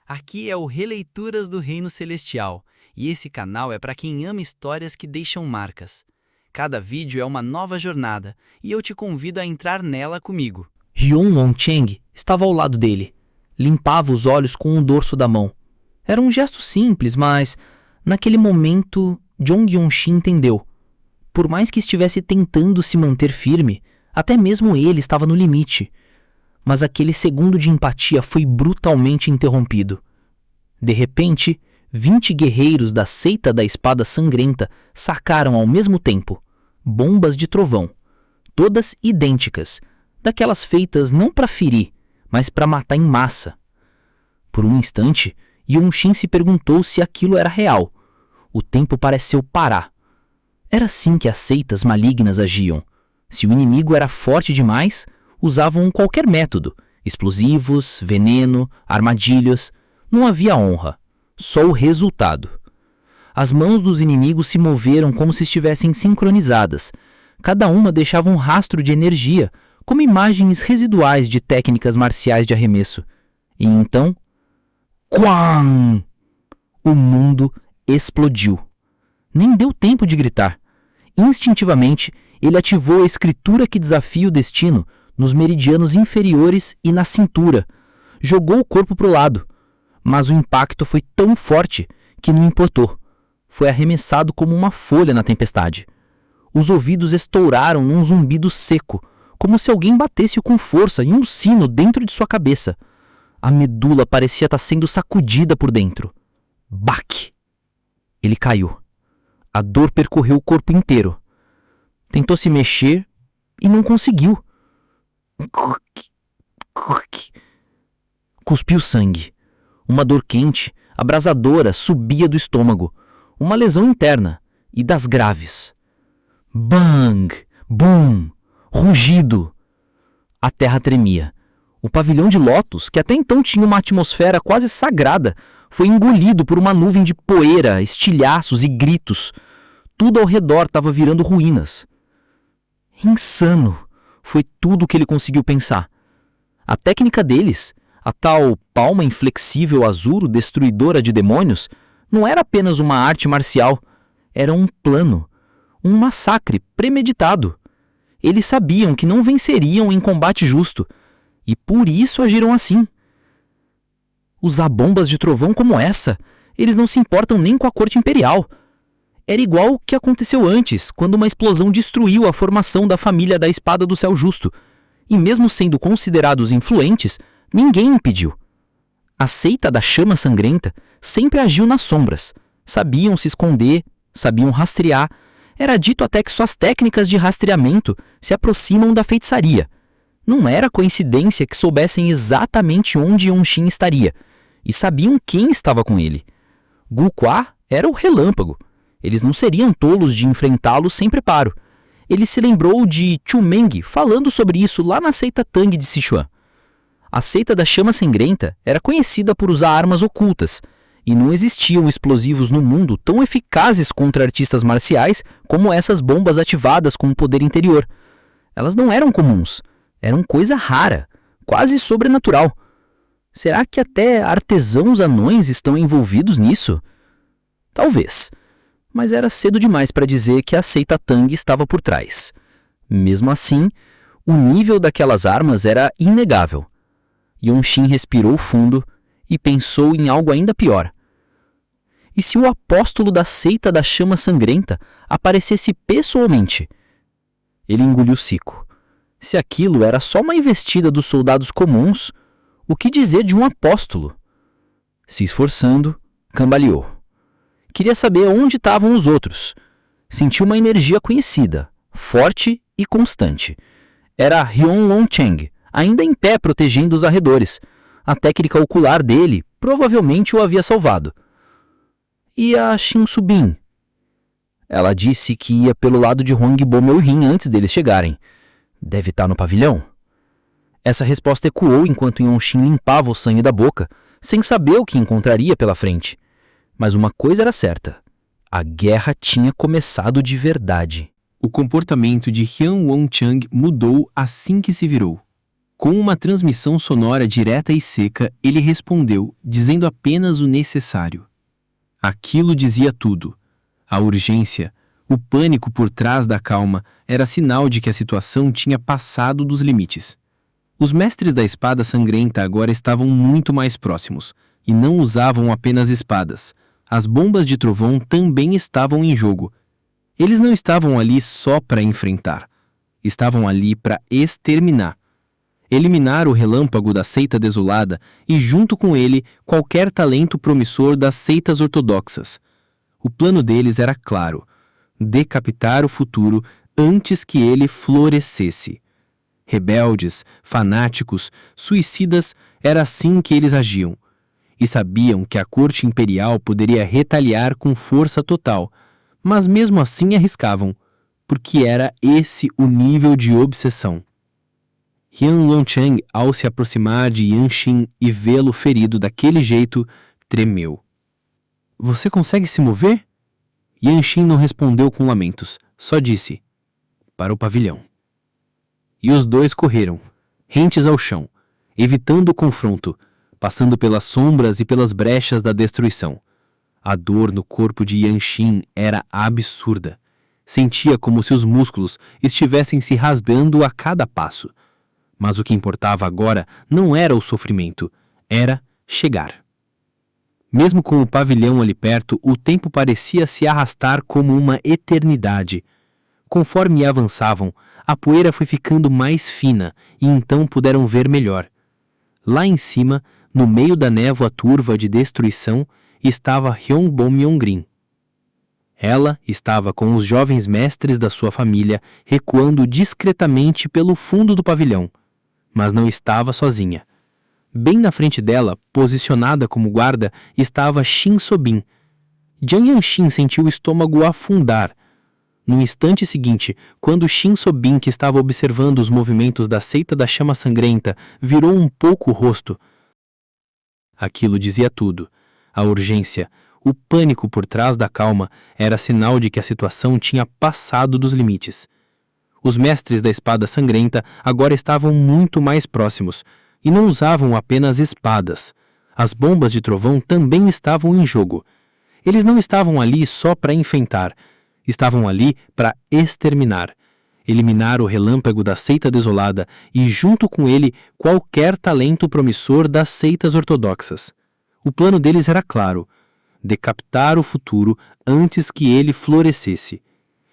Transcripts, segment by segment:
Aqui é o Releituras do Reino Celestial, e esse canal é para quem ama histórias que deixam marcas. Cada vídeo é uma nova jornada, e eu te convido a entrar nela comigo. Hyun Won-cheng estava ao lado dele. Limpava os olhos com o dorso da mão. Era um gesto simples, mas, naquele momento, Jong Yeon-shin entendeu. Por mais que estivesse tentando se manter firme, até mesmo ele estava no limite. Mas aquele segundo de empatia foi brutalmente interrompido. De repente, 20 guerreiros da seita da espada sangrenta sacaram ao mesmo tempo bombas de trovão, todas idênticas, daquelas feitas não para ferir, mas para matar em massa. Por um instante, Yeon-shin se perguntou se aquilo era real. O tempo pareceu parar. Era assim que as seitas malignas agiam. Se o inimigo era forte demais, usavam qualquer método, explosivos, veneno, armadilhas. Não havia honra, só o resultado. As mãos dos inimigos se moveram como se estivessem sincronizadas. Cada uma deixava um rastro de energia, como imagens residuais de técnicas marciais de arremesso. E então, Quam! O mundo explodiu. Nem deu tempo de gritar. Instintivamente, ele ativou a escritura que desafia o destino nos meridianos inferiores e na cintura. Jogou o corpo para o lado. Mas o impacto foi tão forte que não importou. Foi arremessado como uma folha na tempestade. Os ouvidos estouraram num zumbido seco, como se alguém batesse com força em um sino dentro de sua cabeça. A medula parecia estar sendo sacudida por dentro. Baque! Ele caiu. A dor percorreu o corpo inteiro. Tentou se mexer e não conseguiu. Cuspiu sangue. Uma dor quente, abrasadora, subia do estômago. Uma lesão interna, e das graves. Bang! Bum! Rugido! A terra tremia. O pavilhão de Lotus, que até então tinha uma atmosfera quase sagrada, foi engolido por uma nuvem de poeira, estilhaços e gritos. Tudo ao redor estava virando ruínas. Insano! Foi tudo o que ele conseguiu pensar. A técnica deles, a tal palma inflexível azuro destruidora de demônios, não era apenas uma arte marcial, era um plano, um massacre premeditado. Eles sabiam que não venceriam em combate justo, e por isso agiram assim. Usar bombas de trovão como essa, eles não se importam nem com a corte imperial. Era igual o que aconteceu antes, quando uma explosão destruiu a formação da família da Espada do Céu Justo, e mesmo sendo considerados influentes, ninguém impediu. A seita da Chama Sangrenta sempre agiu nas sombras. Sabiam se esconder, sabiam rastrear. Era dito até que suas técnicas de rastreamento se aproximam da feitiçaria. Não era coincidência que soubessem exatamente onde Yeon-shin estaria, e sabiam quem estava com ele. Gu Kwa era o relâmpago. Eles não seriam tolos de enfrentá-lo sem preparo. Ele se lembrou de Chu Meng falando sobre isso lá na seita Tang de Sichuan. A seita da Chama Sangrenta era conhecida por usar armas ocultas, e não existiam explosivos no mundo tão eficazes contra artistas marciais como essas bombas ativadas com o poder interior. Elas não eram comuns, eram coisa rara, quase sobrenatural. Será que até artesãos anões estão envolvidos nisso? Talvez, mas era cedo demais para dizer que a seita Tang estava por trás. Mesmo assim, o nível daquelas armas era inegável. Yeon-shin respirou fundo e pensou em algo ainda pior. E se o apóstolo da seita da Chama Sangrenta aparecesse pessoalmente? Ele engoliu seco. Se aquilo era só uma investida dos soldados comuns, o que dizer de um apóstolo? Se esforçando, cambaleou. Queria saber onde estavam os outros. Sentiu uma energia conhecida, forte e constante. Era Hyun Won-cheng, ainda em pé protegendo os arredores. A técnica ocular dele provavelmente o havia salvado. E a Shin Su-bin? Ela disse que ia pelo lado de Hwangbo Meo-rin antes deles chegarem. Deve estar no pavilhão? Essa resposta ecoou enquanto Yeon-shin limpava o sangue da boca, sem saber o que encontraria pela frente. Mas uma coisa era certa. A guerra tinha começado de verdade. O comportamento de Hyun Won-chang mudou assim que se virou. Com uma transmissão sonora direta e seca, ele respondeu, dizendo apenas o necessário. Aquilo dizia tudo. A urgência, o pânico por trás da calma, era sinal de que a situação tinha passado dos limites. Os mestres da espada sangrenta agora estavam muito mais próximos, e não usavam apenas espadas. As bombas de trovão também estavam em jogo. Eles não estavam ali só para enfrentar. Estavam ali para exterminar. Eliminar o relâmpago da seita desolada e, junto com ele, qualquer talento promissor das seitas ortodoxas. O plano deles era claro: decapitar o futuro antes que ele florescesse. Rebeldes, fanáticos, suicidas, era assim que eles agiam. E sabiam que a corte imperial poderia retaliar com força total, mas mesmo assim arriscavam, porque era esse o nível de obsessão. Yan Longcheng, ao se aproximar de Yan Xin e vê-lo ferido daquele jeito, tremeu. Você consegue se mover? Yan Xin não respondeu com lamentos, só disse: para o pavilhão. E os dois correram, rentes ao chão, evitando o confronto, passando pelas sombras e pelas brechas da destruição. A dor no corpo de Yan Xin era absurda. Sentia como se os músculos estivessem se rasgando a cada passo. Mas o que importava agora não era o sofrimento, era chegar. Mesmo com o pavilhão ali perto, o tempo parecia se arrastar como uma eternidade. Conforme avançavam, a poeira foi ficando mais fina e então puderam ver melhor. Lá em cima, no meio da névoa turva de destruição, estava Hyongbom Myongrin. Ela estava com os jovens mestres da sua família recuando discretamente pelo fundo do pavilhão. Mas não estava sozinha. Bem na frente dela, posicionada como guarda, estava Shin Sobin. Jiang Yanxin sentiu o estômago afundar. No instante seguinte, quando Shin Sobin, que estava observando os movimentos da seita da chama sangrenta, virou um pouco o rosto. Aquilo dizia tudo. A urgência, o pânico por trás da calma, era sinal de que a situação tinha passado dos limites. Os mestres da espada sangrenta agora estavam muito mais próximos, e não usavam apenas espadas. As bombas de trovão também estavam em jogo. Eles não estavam ali só para enfrentar, estavam ali para exterminar, eliminar o relâmpago da seita desolada e, junto com ele, qualquer talento promissor das seitas ortodoxas. O plano deles era claro: decapitar o futuro antes que ele florescesse.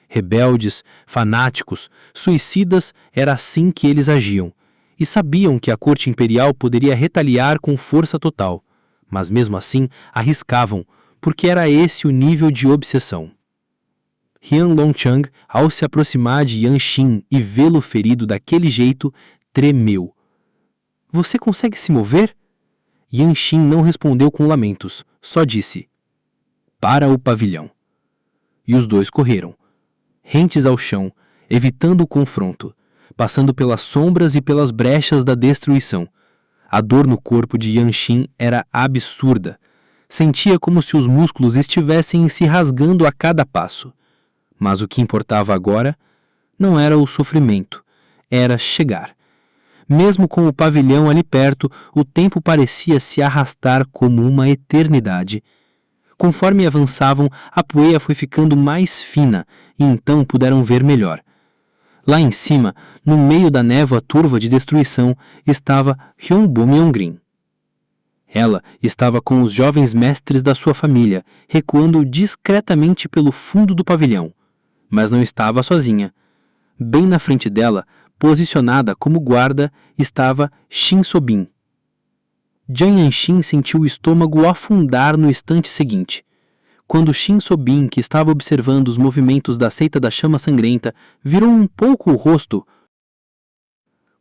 Rebeldes, fanáticos, suicidas, era assim que eles agiam, e sabiam que a corte imperial poderia retaliar com força total, mas mesmo assim arriscavam, porque era esse o nível de obsessão. Yan Longcheng, ao se aproximar de Yan Xin e vê-lo ferido daquele jeito, tremeu. Você consegue se mover? Yan Xin não respondeu com lamentos, só disse: para o pavilhão. E os dois correram, rentes ao chão, evitando o confronto, passando pelas sombras e pelas brechas da destruição. A dor no corpo de Yan Xin era absurda. Sentia como se os músculos estivessem se rasgando a cada passo. Mas o que importava agora não era o sofrimento, era chegar. Mesmo com o pavilhão ali perto, o tempo parecia se arrastar como uma eternidade. Conforme avançavam, a poeira foi ficando mais fina e então puderam ver melhor. Lá em cima, no meio da névoa turva de destruição, estava Hyongbom Myongrin. Ela estava com os jovens mestres da sua família, recuando discretamente pelo fundo do pavilhão. Mas não estava sozinha. Bem na frente dela, posicionada como guarda, estava Shin Sobin. Jiang Yanxin sentiu o estômago afundar no instante seguinte. Quando Shin Sobin, que estava observando os movimentos da seita da chama sangrenta, virou um pouco o rosto,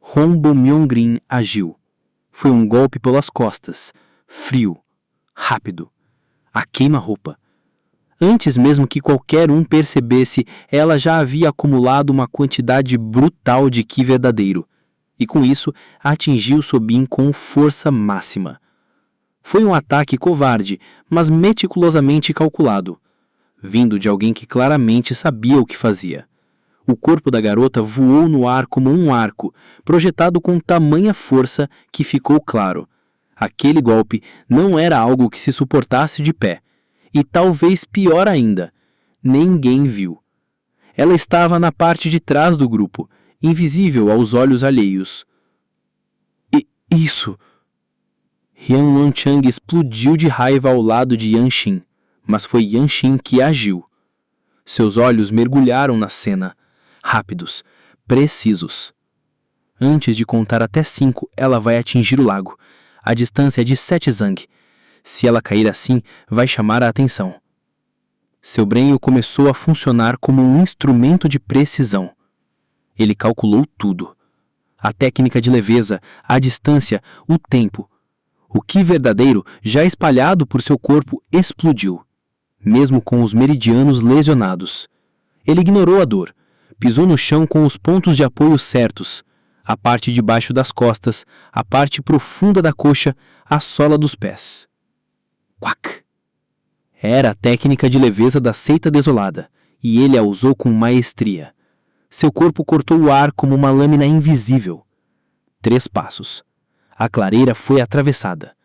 Hyongbom Myongrin agiu. Foi um golpe pelas costas, frio, rápido, a queima-roupa. Antes mesmo que qualquer um percebesse, ela já havia acumulado uma quantidade brutal de Ki verdadeiro, e com isso atingiu Sobin com força máxima. Foi um ataque covarde, mas meticulosamente calculado, vindo de alguém que claramente sabia o que fazia. O corpo da garota voou no ar como um arco, projetado com tamanha força que ficou claro. Aquele golpe não era algo que se suportasse de pé. E talvez pior ainda, ninguém viu. Ela estava na parte de trás do grupo, invisível aos olhos alheios. Isso! Yan Wanchang explodiu de raiva ao lado de Yanxin, mas foi Yanxin que agiu. Seus olhos mergulharam na cena, rápidos, precisos. Antes de contar até 5, ela vai atingir o lago. A distância é de 7 zang. Se ela cair assim, vai chamar a atenção. Seu brenho começou a funcionar como um instrumento de precisão. Ele calculou tudo. A técnica de leveza, a distância, o tempo. O Qi verdadeiro, já espalhado por seu corpo, explodiu, mesmo com os meridianos lesionados. Ele ignorou a dor, pisou no chão com os pontos de apoio certos, a parte de baixo das costas, a parte profunda da coxa, a sola dos pés. Quack! Era a técnica de leveza da seita desolada, e ele a usou com maestria. Seu corpo cortou o ar como uma lâmina invisível. 3 passos. A clareira foi atravessada.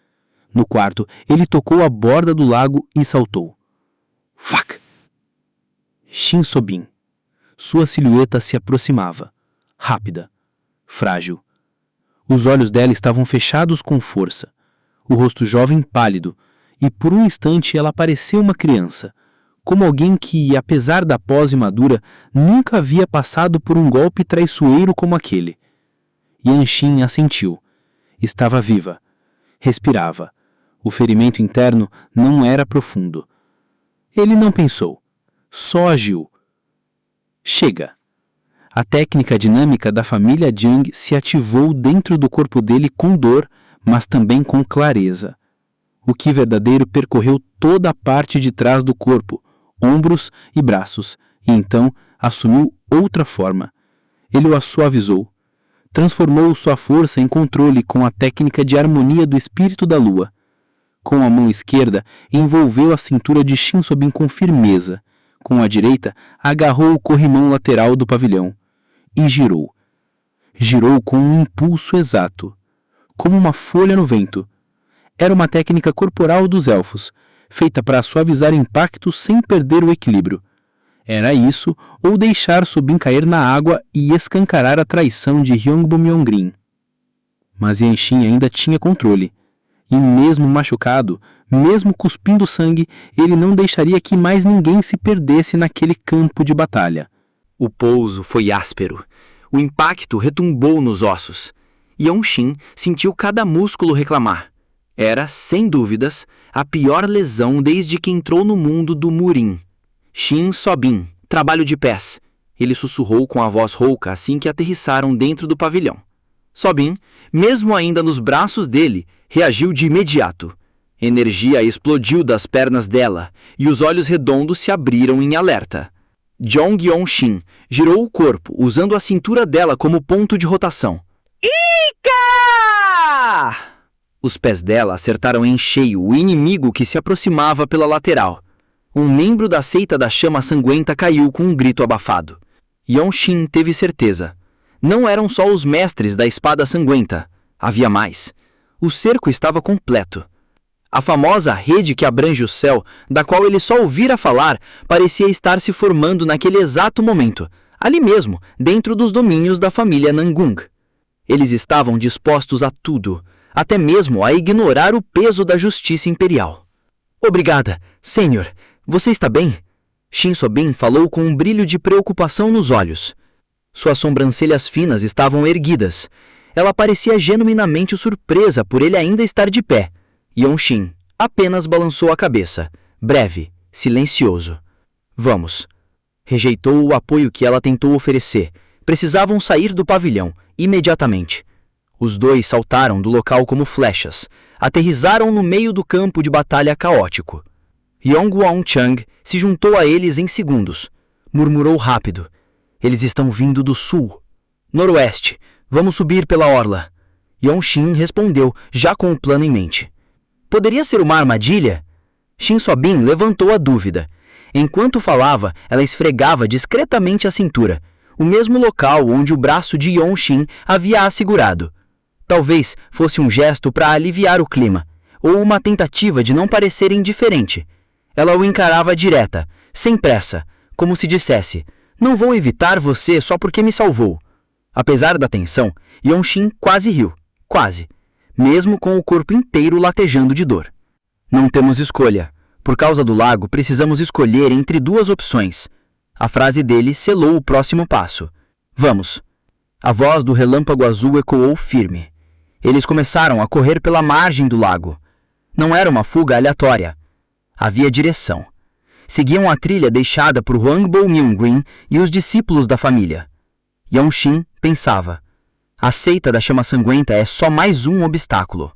No quarto, ele tocou a borda do lago e saltou. Fac! Shin Sobin. Sua silhueta se aproximava, rápida, frágil. Os olhos dela estavam fechados com força, o rosto jovem pálido, e por um instante ela pareceu uma criança, como alguém que, apesar da pose madura, nunca havia passado por um golpe traiçoeiro como aquele. Yanxin assentiu. Estava viva. Respirava. O ferimento interno não era profundo. Ele não pensou. Só agiu. Chega. A técnica dinâmica da família Jiang se ativou dentro do corpo dele com dor, mas também com clareza. O Qi verdadeiro percorreu toda a parte de trás do corpo, ombros e braços, e então assumiu outra forma. Ele o suavizou. Transformou sua força em controle com a técnica de harmonia do espírito da lua. Com a mão esquerda, envolveu a cintura de Shin Sobin com firmeza. Com a direita, agarrou o corrimão lateral do pavilhão. E girou. Girou com um impulso exato, como uma folha no vento. Era uma técnica corporal dos elfos, feita para suavizar impactos sem perder o equilíbrio. Era isso ou deixar Sobin cair na água e escancarar a traição de Hyongbu Myongrin. Mas Yanxin ainda tinha controle. E mesmo machucado, mesmo cuspindo sangue, ele não deixaria que mais ninguém se perdesse naquele campo de batalha. O pouso foi áspero. O impacto retumbou nos ossos. Yanxin sentiu cada músculo reclamar. Era, sem dúvidas, a pior lesão desde que entrou no mundo do Murim. Shin Sobin, trabalho de pés. Ele sussurrou com a voz rouca assim que aterrissaram dentro do pavilhão. Sobin, mesmo ainda nos braços dele, reagiu de imediato. Energia explodiu das pernas dela e os olhos redondos se abriram em alerta. Jong Yong-shin girou o corpo, usando a cintura dela como ponto de rotação. Ika! Os pés dela acertaram em cheio o inimigo que se aproximava pela lateral. Um membro da seita da chama sanguenta caiu com um grito abafado. Yong-shin teve certeza. Não eram só os mestres da espada sanguenta. Havia mais. O cerco estava completo. A famosa rede que abrange o céu, da qual ele só ouvira falar, parecia estar se formando naquele exato momento, ali mesmo, dentro dos domínios da família Nangung. Eles estavam dispostos a tudo, até mesmo a ignorar o peso da justiça imperial. Obrigada, senhor. Você está bem? Shin Sobin falou com um brilho de preocupação nos olhos. Suas sobrancelhas finas estavam erguidas. Ela parecia genuinamente surpresa por ele ainda estar de pé. Yong-shin apenas balançou a cabeça, breve, silencioso. Vamos. Rejeitou o apoio que ela tentou oferecer. Precisavam sair do pavilhão, imediatamente. Os dois saltaram do local como flechas. Aterrizaram no meio do campo de batalha caótico. Yong Wanchang se juntou a eles em segundos. Murmurou rápido. Eles estão vindo do sul. Noroeste. Vamos subir pela orla. Yong-shin respondeu, já com o plano em mente. Poderia ser uma armadilha? Shin Sobin levantou a dúvida. Enquanto falava, ela esfregava discretamente a cintura. o mesmo local onde o braço de Yonxin havia a segurado. Talvez fosse um gesto para aliviar o clima, ou uma tentativa de não parecer indiferente. Ela o encarava direta, sem pressa, como se dissesse: não vou evitar você só porque me salvou. Apesar da tensão, Yonxin quase riu, quase, mesmo com o corpo inteiro latejando de dor. Não temos escolha. Por causa do lago, precisamos escolher entre duas opções. A frase dele selou o próximo passo. Vamos. A voz do relâmpago azul ecoou firme. Eles começaram a correr pela margem do lago. Não era uma fuga aleatória. Havia direção. Seguiam a trilha deixada por Huangbo Myungrin e os discípulos da família. Yonxin pensava: a seita da chama sanguenta é só mais um obstáculo.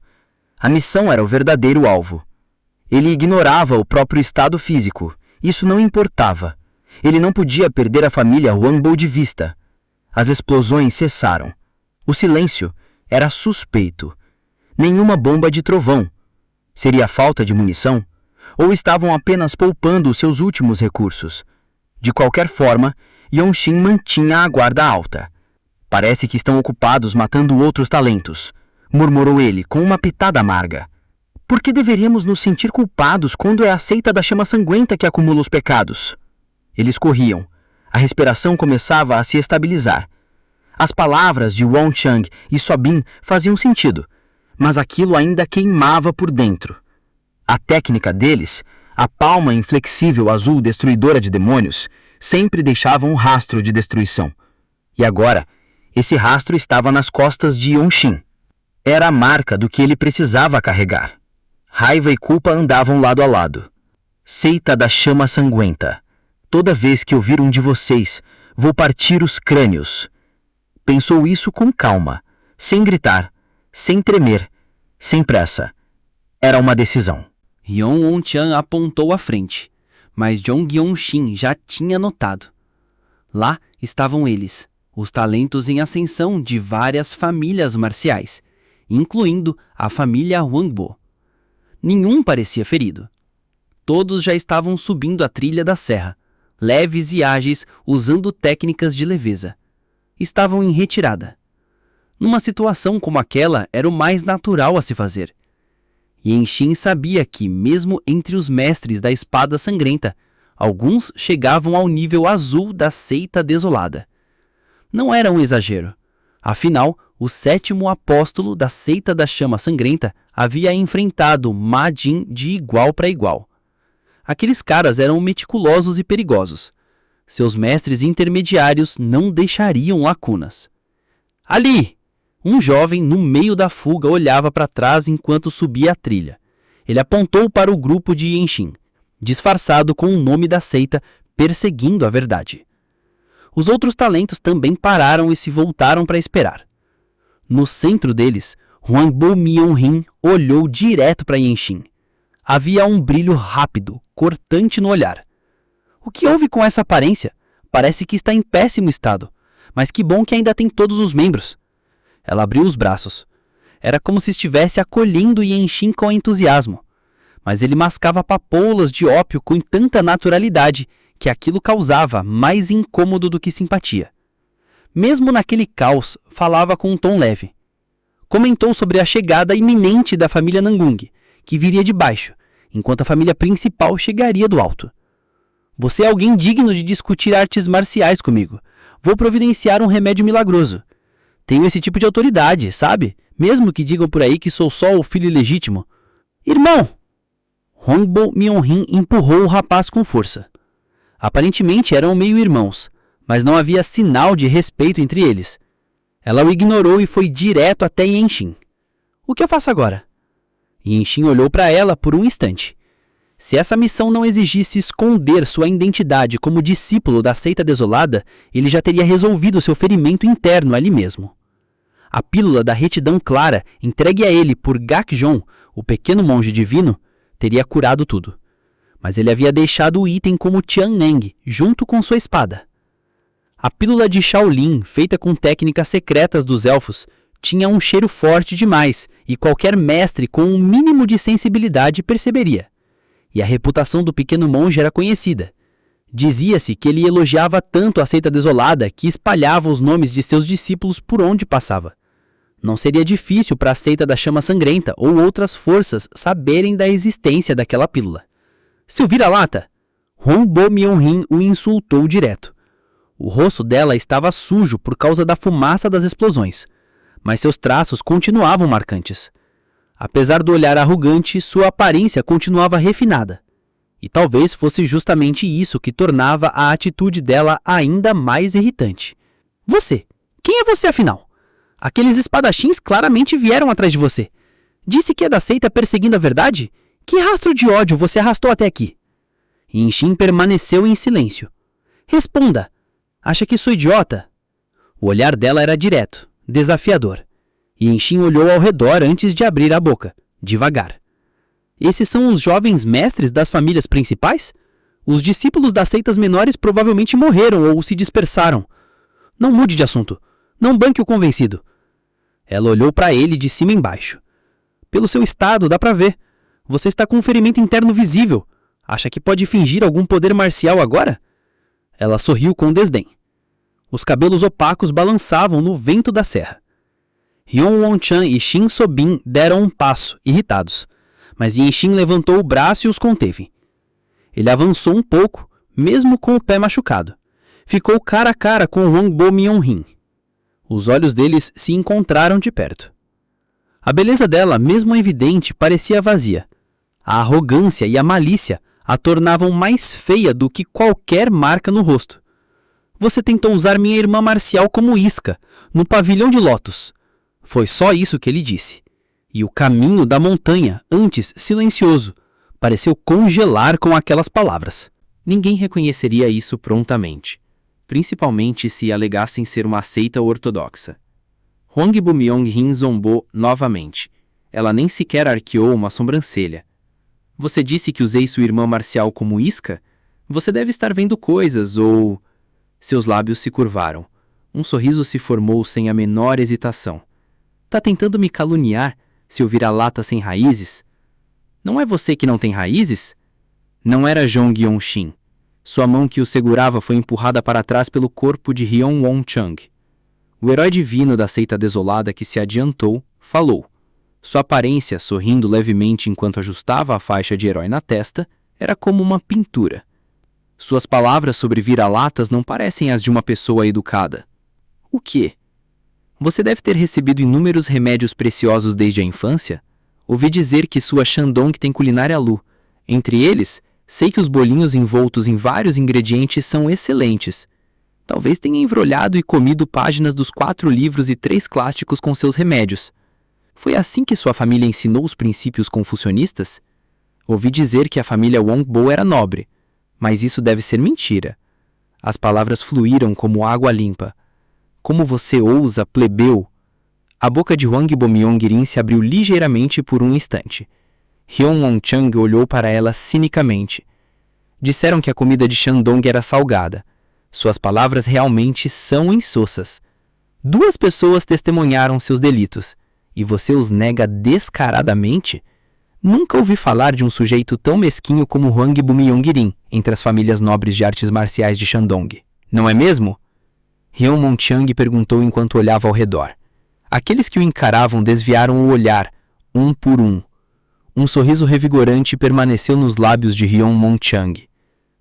A missão era o verdadeiro alvo. Ele ignorava o próprio estado físico. Isso não importava. Ele não podia perder a família Huangbo de vista. As explosões cessaram. O silêncio era suspeito. Nenhuma bomba de trovão. Seria falta de munição? Ou estavam apenas poupando os seus últimos recursos? De qualquer forma, Yonxin mantinha a guarda alta. Parece que estão ocupados matando outros talentos, murmurou ele com uma pitada amarga. Por que deveríamos nos sentir culpados quando é a seita da chama sanguenta que acumula os pecados? Eles corriam. A respiração começava a se estabilizar. As palavras de Wang Chang e Sobin faziam sentido, mas aquilo ainda queimava por dentro. A técnica deles, a palma inflexível azul destruidora de demônios, sempre deixava um rastro de destruição. E agora, esse rastro estava nas costas de Yonxin. Era a marca do que ele precisava carregar. Raiva e culpa andavam lado a lado. Seita da chama sanguenta. Toda vez que ouvir um de vocês, vou partir os crânios. Pensou isso com calma, sem gritar, sem tremer, sem pressa. Era uma decisão. Yon Wontian apontou à frente, mas Zhong Yonxin já tinha notado. Lá estavam eles, os talentos em ascensão de várias famílias marciais, incluindo a família Huangbo. Nenhum parecia ferido. Todos já estavam subindo a trilha da serra, leves e ágeis, usando técnicas de leveza. Estavam em retirada. Numa situação como aquela, era o mais natural a se fazer. Yonxin sabia que, mesmo entre os mestres da espada sangrenta, alguns chegavam ao nível azul da seita desolada. Não era um exagero. Afinal, o 7º apóstolo da seita da chama sangrenta havia enfrentado Ma Jin de igual para igual. Aqueles caras eram meticulosos e perigosos. Seus mestres intermediários não deixariam lacunas. Ali! Um jovem no meio da fuga olhava para trás enquanto subia a trilha. Ele apontou para o grupo de Yonxin, disfarçado com o nome da seita, perseguindo a verdade. Os outros talentos também pararam e se voltaram para esperar. No centro deles, Huangbo Myongrin olhou direto para Yonxin. Havia um brilho rápido, cortante no olhar. O que houve com essa aparência? Parece que está em péssimo estado, mas que bom que ainda tem todos os membros. Ela abriu os braços. Era como se estivesse acolhendo Yonxin com entusiasmo. Mas ele mascava papoulas de ópio com tanta naturalidade que aquilo causava mais incômodo do que simpatia. Mesmo naquele caos, falava com um tom leve. Comentou sobre a chegada iminente da família Nangung, que viria de baixo, enquanto a família principal chegaria do alto. Você é alguém digno de discutir artes marciais comigo. Vou providenciar um remédio milagroso. Tenho esse tipo de autoridade, sabe? Mesmo que digam por aí que sou só o filho ilegítimo. Irmão! Huangbo Myongrin empurrou o rapaz com força. Aparentemente eram meio-irmãos, mas não havia sinal de respeito entre eles. Ela o ignorou e foi direto até Yonxin. O que eu faço agora? Yonxin olhou para ela por um instante. Se essa missão não exigisse esconder sua identidade como discípulo da seita desolada, ele já teria resolvido seu ferimento interno ali mesmo. A pílula da retidão clara, entregue a ele por Gakjon, o pequeno monge divino, teria curado tudo. Mas ele havia deixado o item como Tianeng, junto com sua espada. A pílula de Shaolin, feita com técnicas secretas dos elfos, tinha um cheiro forte demais e qualquer mestre com um mínimo de sensibilidade perceberia. E a reputação do pequeno monge era conhecida. Dizia-se que ele elogiava tanto a seita desolada que espalhava os nomes de seus discípulos por onde passava. Não seria difícil para a seita da chama sangrenta ou outras forças saberem da existência daquela pílula. Seu vira-lata, Hong Bo-myung-hin o insultou direto. O rosto dela estava sujo por causa da fumaça das explosões, mas seus traços continuavam marcantes. Apesar do olhar arrogante, sua aparência continuava refinada. E talvez fosse justamente isso que tornava a atitude dela ainda mais irritante. Você! Quem é você, afinal? Aqueles espadachins claramente vieram atrás de você. Disse que é da seita perseguindo a verdade? Que rastro de ódio você arrastou até aqui? Inshin permaneceu em silêncio. Responda! Acha que sou idiota? O olhar dela era direto, desafiador. E Inshin olhou ao redor antes de abrir a boca, devagar. Esses são os jovens mestres das famílias principais? Os discípulos das seitas menores provavelmente morreram ou se dispersaram. Não mude de assunto. Não banque o convencido. Ela olhou para ele de cima embaixo. Pelo seu estado, dá para ver. Você está com um ferimento interno visível. Acha que pode fingir algum poder marcial agora? Ela sorriu com desdém. Os cabelos opacos balançavam no vento da serra. Hyun Won-chan e Shin So-bin deram um passo, irritados. Mas Inshin levantou o braço e os conteve. Ele avançou um pouco, mesmo com o pé machucado. Ficou cara a cara com Hong Bo-myung-hin. Os olhos deles se encontraram de perto. A beleza dela, mesmo evidente, parecia vazia. A arrogância e a malícia a tornavam mais feia do que qualquer marca no rosto. Você tentou usar minha irmã marcial como isca, no pavilhão de Lotus. Foi só isso que ele disse. E o caminho da montanha, antes silencioso, pareceu congelar com aquelas palavras. Ninguém reconheceria isso prontamente, principalmente se alegassem ser uma seita ortodoxa. Hong Bo-myung-hin zombou novamente. Ela nem sequer arqueou uma sobrancelha. Você disse que usei sua irmã marcial como isca? Você deve estar vendo coisas, ou... Seus lábios se curvaram. Um sorriso se formou sem a menor hesitação. Tá tentando me caluniar, seu vira-lata sem raízes? Não é você que não tem raízes? Não era Jong Yeon-shin. Sua mão que o segurava foi empurrada para trás pelo corpo de Hyun Won-chang. O herói divino da seita desolada que se adiantou, falou. Sua aparência, sorrindo levemente enquanto ajustava a faixa de herói na testa, era como uma pintura. Suas palavras sobre vira-latas não parecem as de uma pessoa educada. O quê? Você deve ter recebido inúmeros remédios preciosos desde a infância? Ouvi dizer que sua Shandong tem culinária Lu. Entre eles, sei que os bolinhos envoltos em vários ingredientes são excelentes. Talvez tenha embrulhado e comido páginas dos 4 livros e 3 clássicos com seus remédios. Foi assim que sua família ensinou os princípios confucionistas? Ouvi dizer que a família Wong-bo era nobre, mas isso deve ser mentira. As palavras fluíram como água limpa. Como você ousa, plebeu? A boca de Hwang Bo-myung-rin se abriu ligeiramente por um instante. Hyun Won-chang olhou para ela cinicamente. Disseram que a comida de Shandong era salgada. Suas palavras realmente são insossas. 2 pessoas testemunharam seus delitos, e você os nega descaradamente? Nunca ouvi falar de um sujeito tão mesquinho como Hwang Bo-myung-rin entre as famílias nobres de artes marciais de Shandong. Não é mesmo? Hyun Won-chang perguntou enquanto olhava ao redor. Aqueles que o encaravam desviaram o olhar, um por um. Um sorriso revigorante permaneceu nos lábios de Hyun Won-chang.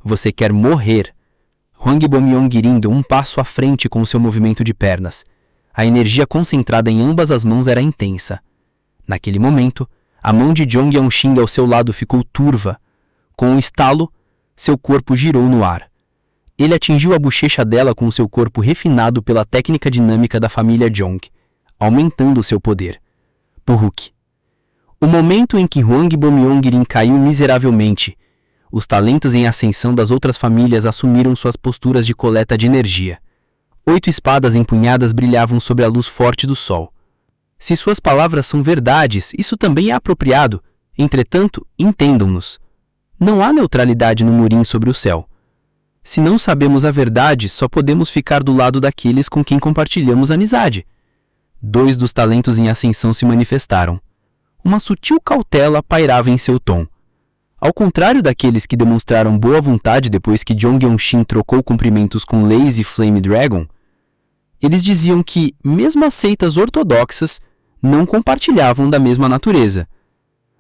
Você quer morrer? Hwang Bo-myung-rin deu um passo à frente com o seu movimento de pernas. A energia concentrada em ambas as mãos era intensa. Naquele momento, a mão de Jong Yeon-shin ao seu lado ficou turva. Com um estalo, seu corpo girou no ar. Ele atingiu a bochecha dela com seu corpo refinado pela técnica dinâmica da família Jong, aumentando seu poder. Purruk. O momento em que Hwang Bo-myung-rin caiu miseravelmente, os talentos em ascensão das outras famílias assumiram suas posturas de coleta de energia. 8 espadas empunhadas brilhavam sob a luz forte do sol. Se suas palavras são verdades, isso também é apropriado. Entretanto, entendam-nos. Não há neutralidade no murim sobre o céu. Se não sabemos a verdade, só podemos ficar do lado daqueles com quem compartilhamos amizade. 2 dos talentos em ascensão se manifestaram. Uma sutil cautela pairava em seu tom. Ao contrário daqueles que demonstraram boa vontade depois que Jong-Yeon-shin trocou cumprimentos com Lazy Flame Dragon, eles diziam que, mesmo as seitas ortodoxas, não compartilhavam da mesma natureza.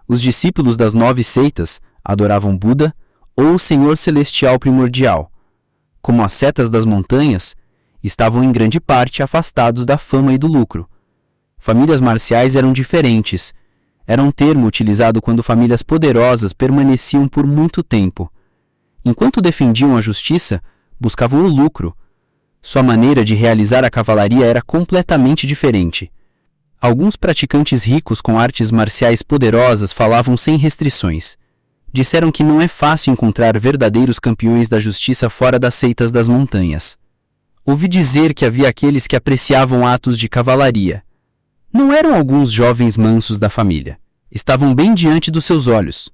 Os discípulos das 9 seitas adoravam Buda ou o Senhor Celestial Primordial. Como as setas das montanhas, estavam em grande parte afastados da fama e do lucro. Famílias marciais eram diferentes. Era um termo utilizado quando famílias poderosas permaneciam por muito tempo. Enquanto defendiam a justiça, buscavam o lucro. Sua maneira de realizar a cavalaria era completamente diferente. Alguns praticantes ricos com artes marciais poderosas falavam sem restrições. Disseram que não é fácil encontrar verdadeiros campeões da justiça fora das seitas das montanhas. Ouvi dizer que havia aqueles que apreciavam atos de cavalaria. Não eram alguns jovens mansos da família. Estavam bem diante dos seus olhos.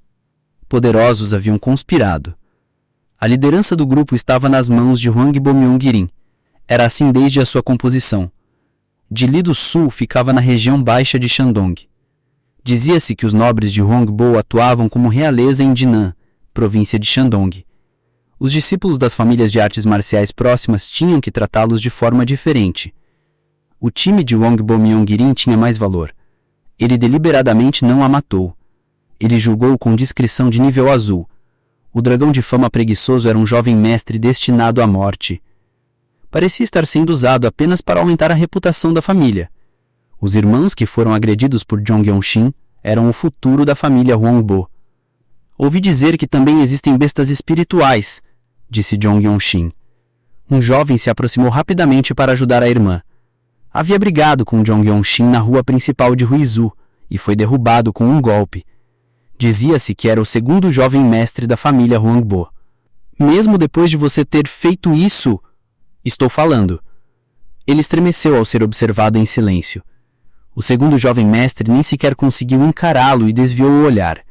Poderosos haviam conspirado. A liderança do grupo estava nas mãos de Hwangbo Myonggirin. Era assim desde a sua composição. Dili do Sul ficava na região baixa de Shandong. Dizia-se que os nobres de Hwangbo atuavam como realeza em Jinan, província de Shandong. Os discípulos das famílias de artes marciais próximas tinham que tratá-los de forma diferente. O time de Hwangbo Myonggirin tinha mais valor. Ele deliberadamente não a matou. Ele julgou com discrição de nível azul. O dragão de fama preguiçoso era um jovem mestre destinado à morte. Parecia estar sendo usado apenas para aumentar a reputação da família. Os irmãos que foram agredidos por Jong-Yeon-shin eram o futuro da família Hwangbo. Ouvi dizer que também existem bestas espirituais, disse Jong-Yeon-shin. Um jovem se aproximou rapidamente para ajudar a irmã. Havia brigado com Jong-Yeon-shin na rua principal de Huizu e foi derrubado com um golpe. Dizia-se que era o segundo jovem mestre da família Hwangbo. Mesmo depois de você ter feito isso, estou falando. Ele estremeceu ao ser observado em silêncio. O segundo jovem mestre nem sequer conseguiu encará-lo e desviou o olhar.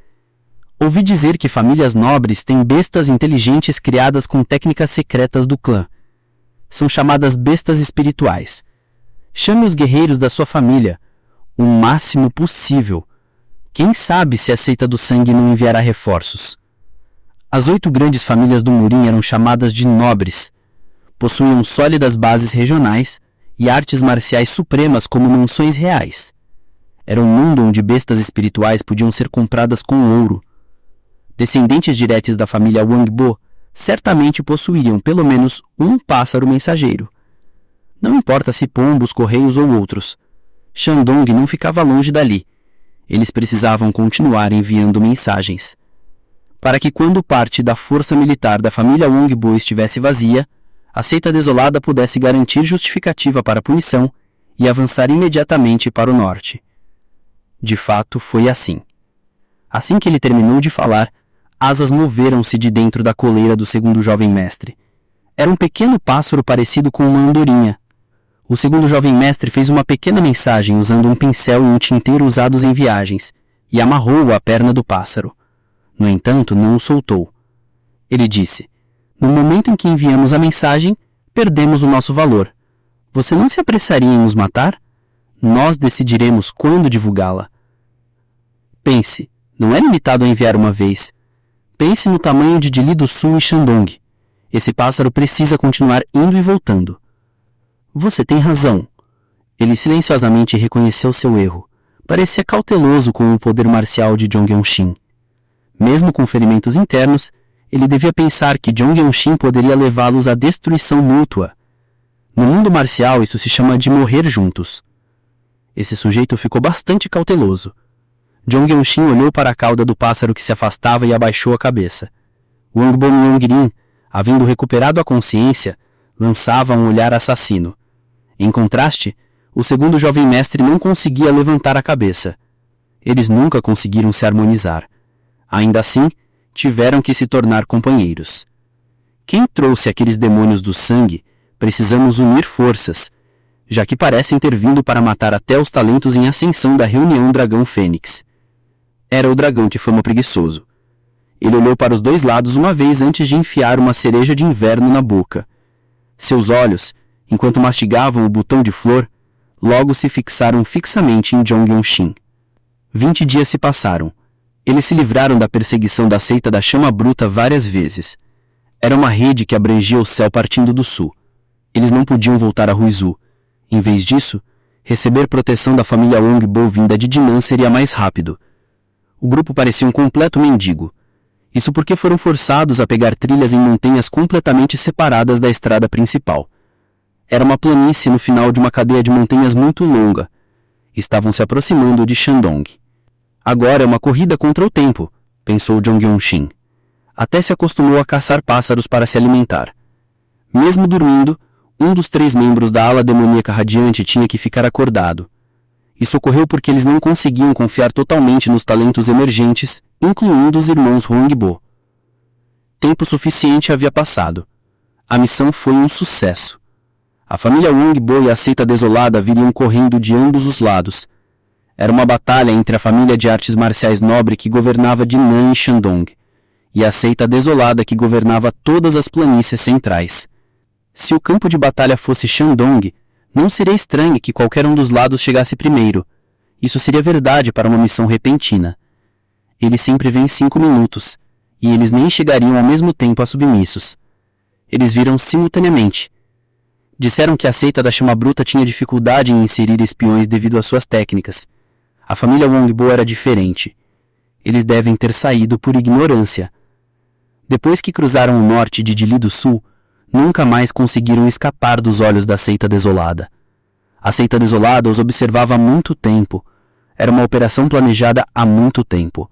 Ouvi dizer que famílias nobres têm bestas inteligentes criadas com técnicas secretas do clã. São chamadas bestas espirituais. Chame os guerreiros da sua família, o máximo possível. Quem sabe se a seita do sangue não enviará reforços. As 8 grandes famílias do Murim eram chamadas de nobres. Possuíam sólidas bases regionais e artes marciais supremas como mansões reais. Era um mundo onde bestas espirituais podiam ser compradas com ouro. Descendentes diretos da família Hwangbo certamente possuiriam pelo menos um pássaro mensageiro. Não importa se pombos, correios ou outros. Shandong não ficava longe dali. Eles precisavam continuar enviando mensagens. Para que quando parte da força militar da família Hwangbo estivesse vazia, a seita desolada pudesse garantir justificativa para a punição e avançar imediatamente para o norte. De fato, foi assim. Assim que ele terminou de falar, asas moveram-se de dentro da coleira do segundo jovem mestre. Era um pequeno pássaro parecido com uma andorinha. O segundo jovem mestre fez uma pequena mensagem usando um pincel e um tinteiro usados em viagens e amarrou-o à perna do pássaro. No entanto, não o soltou. Ele disse: "No momento em que enviamos a mensagem, perdemos o nosso valor. Você não se apressaria em nos matar? Nós decidiremos quando divulgá-la." Pense, não é limitado a enviar uma vez. Pense no tamanho de Dili do Sul e Shandong. Esse pássaro precisa continuar indo e voltando. Você tem razão. Ele silenciosamente reconheceu seu erro. Parecia cauteloso com o poder marcial de Jong-Yeon-shin. Mesmo com ferimentos internos, ele devia pensar que Jong-Yeon-shin poderia levá-los à destruição mútua. No mundo marcial, isso se chama de morrer juntos. Esse sujeito ficou bastante cauteloso. Jong-Yeon-shin olhou para a cauda do pássaro que se afastava e abaixou a cabeça. Hwangbo Myonggirin, havendo recuperado a consciência, lançava um olhar assassino. Em contraste, o segundo jovem mestre não conseguia levantar a cabeça. Eles nunca conseguiram se harmonizar. Ainda assim, tiveram que se tornar companheiros. Quem trouxe aqueles demônios do sangue? Precisamos unir forças, já que parecem ter vindo para matar até os talentos em ascensão da reunião Dragão Fênix. Era o dragão de fama preguiçoso. Ele olhou para os 2 lados uma vez antes de enfiar uma cereja de inverno na boca. Seus olhos, enquanto mastigavam o botão de flor, logo se fixaram fixamente em Jong-Yeon-shin. 20 dias se passaram. Eles se livraram da perseguição da seita da chama bruta várias vezes. Era uma rede que abrangia o céu partindo do sul. Eles não podiam voltar a Ruizu. Em vez disso, receber proteção da família Wongbo vinda de Dinan seria mais rápido. O grupo parecia um completo mendigo. Isso porque foram forçados a pegar trilhas em montanhas completamente separadas da estrada principal. Era uma planície no final de uma cadeia de montanhas muito longa. Estavam se aproximando de Shandong. Agora é uma corrida contra o tempo, pensou Jong Yong-shin. Até se acostumou a caçar pássaros para se alimentar. Mesmo dormindo, um dos 3 membros da ala demoníaca radiante tinha que ficar acordado. Isso ocorreu porque eles não conseguiam confiar totalmente nos talentos emergentes, incluindo os irmãos Wongbo. Tempo suficiente havia passado. A missão foi um sucesso. A família Wongbo e a seita desolada viriam correndo de ambos os lados. Era uma batalha entre a família de artes marciais nobre que governava Dinan e Shandong, e a seita desolada que governava todas as planícies centrais. Se o campo de batalha fosse Shandong, não seria estranho que qualquer um dos lados chegasse primeiro. Isso seria verdade para uma missão repentina. Eles sempre vêm 5 minutos, e eles nem chegariam ao mesmo tempo a submissos. Eles viram simultaneamente. Disseram que a seita da chama bruta tinha dificuldade em inserir espiões devido às suas técnicas. A família Wongbo era diferente. Eles devem ter saído por ignorância. Depois que cruzaram o norte de Dili do Sul, nunca mais conseguiram escapar dos olhos da seita desolada. A seita desolada os observava há muito tempo. Era uma operação planejada há muito tempo.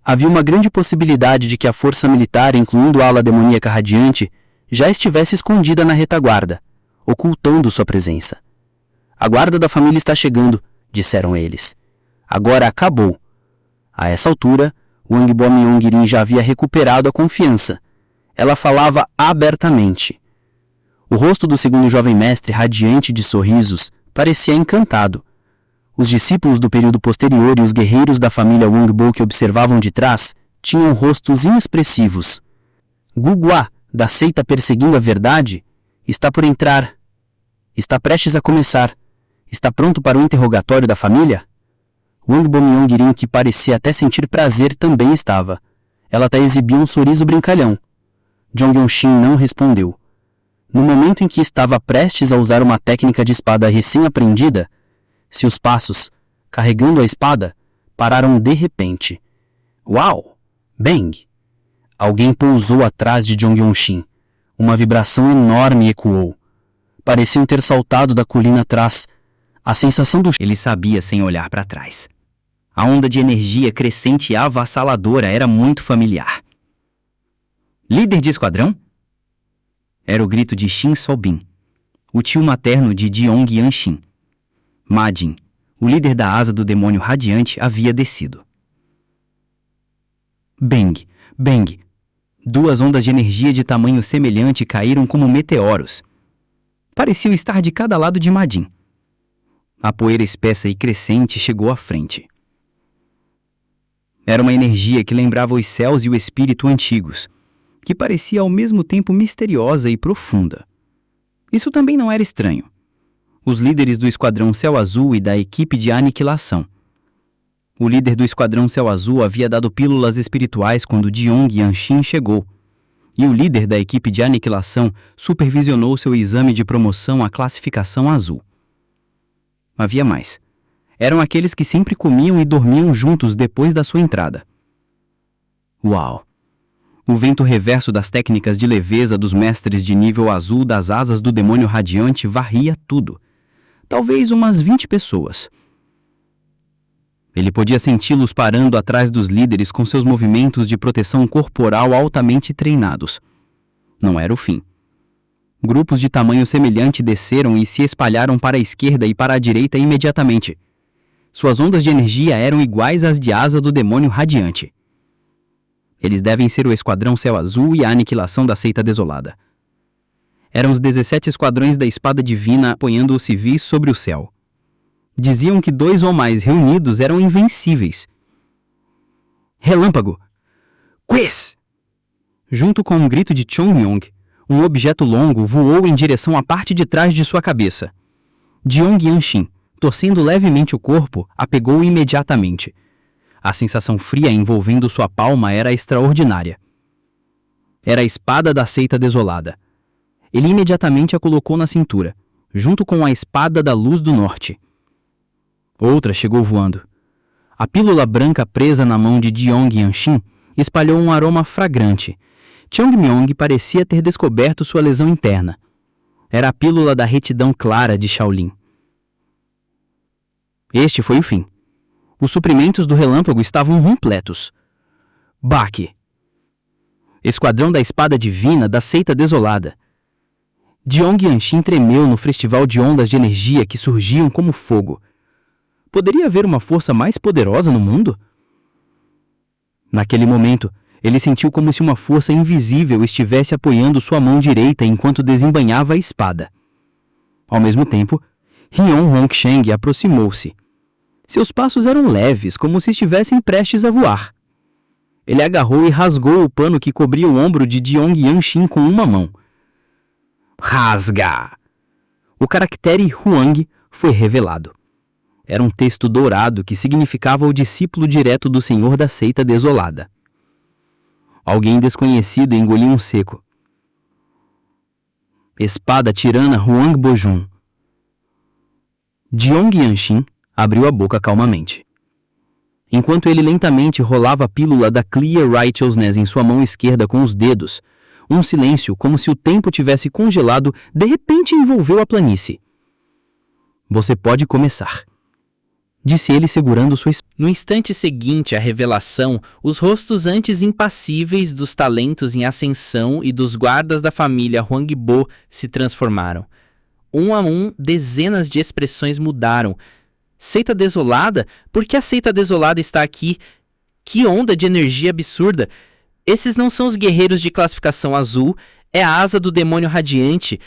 Havia uma grande possibilidade de que a força militar, incluindo a ala demoníaca radiante, já estivesse escondida na retaguarda, ocultando sua presença. A guarda da família está chegando, disseram eles. Agora acabou. A essa altura, Wangbo Myongrin já havia recuperado a confiança. Ela falava abertamente. O rosto do segundo jovem mestre, radiante de sorrisos, parecia encantado. Os discípulos do período posterior e os guerreiros da família Wongbo que observavam de trás tinham rostos inexpressivos. Gugua, da seita perseguindo a verdade, está por entrar. Está prestes a começar. Está pronto para o interrogatório da família? Wangbo Myongrin, que parecia até sentir prazer, também estava. Ela até exibia um sorriso brincalhão. Jong Yong-shin não respondeu. No momento em que estava prestes a usar uma técnica de espada recém-aprendida, seus passos, carregando a espada, pararam de repente. Uau! Bang! Alguém pousou atrás de Jong Yong-shin. Uma vibração enorme ecoou. Pareciam ter saltado da colina atrás. A sensação do... Ele sabia sem olhar para trás. A onda de energia crescente e avassaladora era muito familiar. Líder de esquadrão? Era o grito de Shin Sobin, o tio materno de Jeong Yanshin. Majin, o líder da asa do demônio radiante, havia descido. Bang, bang. 2 ondas de energia de tamanho semelhante caíram como meteoros. Pareciam estar de cada lado de Majin. A poeira espessa e crescente chegou à frente. Era uma energia que lembrava os céus e o espírito antigos, que parecia ao mesmo tempo misteriosa e profunda. Isso também não era estranho. Os líderes do Esquadrão Céu Azul e da equipe de aniquilação. O líder do Esquadrão Céu Azul havia dado pílulas espirituais quando Jeong Yanshin chegou, e o líder da equipe de aniquilação supervisionou seu exame de promoção à classificação azul. Havia mais. Eram aqueles que sempre comiam e dormiam juntos depois da sua entrada. Uau! O vento reverso das técnicas de leveza dos mestres de nível azul das asas do demônio radiante varria tudo. Talvez umas 20 pessoas. Ele podia senti-los parando atrás dos líderes com seus movimentos de proteção corporal altamente treinados. Não era o fim. Grupos de tamanho semelhante desceram e se espalharam para a esquerda e para a direita imediatamente. Suas ondas de energia eram iguais às de asa do demônio radiante. Eles devem ser o Esquadrão Céu Azul e a aniquilação da seita desolada. Eram os 17 esquadrões da espada divina apoiando os civis sobre o céu. Diziam que 2 ou mais reunidos eram invencíveis. Relâmpago! Quiz! Junto com um grito de Chongyong, um objeto longo voou em direção à parte de trás de sua cabeça. Jeong Yanshin, torcendo levemente o corpo, a pegou imediatamente. A sensação fria envolvendo sua palma era extraordinária. Era a espada da seita desolada. Ele imediatamente a colocou na cintura, junto com a espada da luz do norte. Outra chegou voando. A pílula branca presa na mão de Jeong Yanshin espalhou um aroma fragrante. Cheongmyong parecia ter descoberto sua lesão interna. Era a pílula da retidão clara de Shaolin. Este foi o fim. Os suprimentos do relâmpago estavam completos. Baque. Esquadrão da espada divina da seita desolada. Jeong Yanshin tremeu no festival de ondas de energia que surgiam como fogo. Poderia haver uma força mais poderosa no mundo? Naquele momento, ele sentiu como se uma força invisível estivesse apoiando sua mão direita enquanto desembainhava a espada. Ao mesmo tempo, Hyun Hongsheng aproximou-se. Seus passos eram leves, como se estivessem prestes a voar. Ele agarrou e rasgou o pano que cobria o ombro de Jeong Yanshin com uma mão. Rasga! O caractere Huang foi revelado. Era um texto dourado que significava o discípulo direto do Senhor da seita desolada. Alguém desconhecido engoliu um seco. Espada tirana Huang Bojun. Jeong Yanshin abriu a boca calmamente. Enquanto ele lentamente rolava a pílula da Clear Righteousness em sua mão esquerda com os dedos, um silêncio, como se o tempo tivesse congelado, de repente envolveu a planície. Você pode começar, disse ele segurando sua espada. No instante seguinte à revelação, os rostos antes impassíveis dos talentos em ascensão e dos guardas da família Huangbo se transformaram. Um a um, dezenas de expressões mudaram. Seita desolada? Por que a seita desolada está aqui? Que onda de energia absurda! Esses não são os guerreiros de classificação azul, é a asa do demônio radiante.